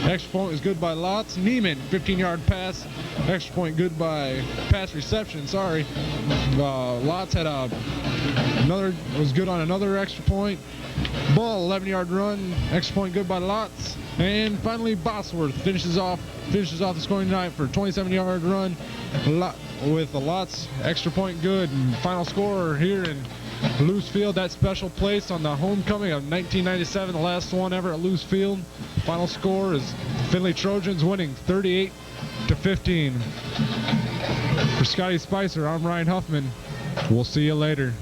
Extra point was good by Lutz. Neiman, 15-yard pass. Extra point good by pass reception. Sorry. Lutz had was good on another extra point. Ball, 11-yard run. Extra point good by Lutz. And finally, Bosworth finishes off the scoring night for a 27-yard run with a Lutz extra point good. And final score here in Luce Field, that special place on the homecoming of 1997, the last one ever at Luce Field. Final score is Findlay Trojans winning 38-15. For Scotty Spicer, I'm Ryan Huffman. We'll see you later.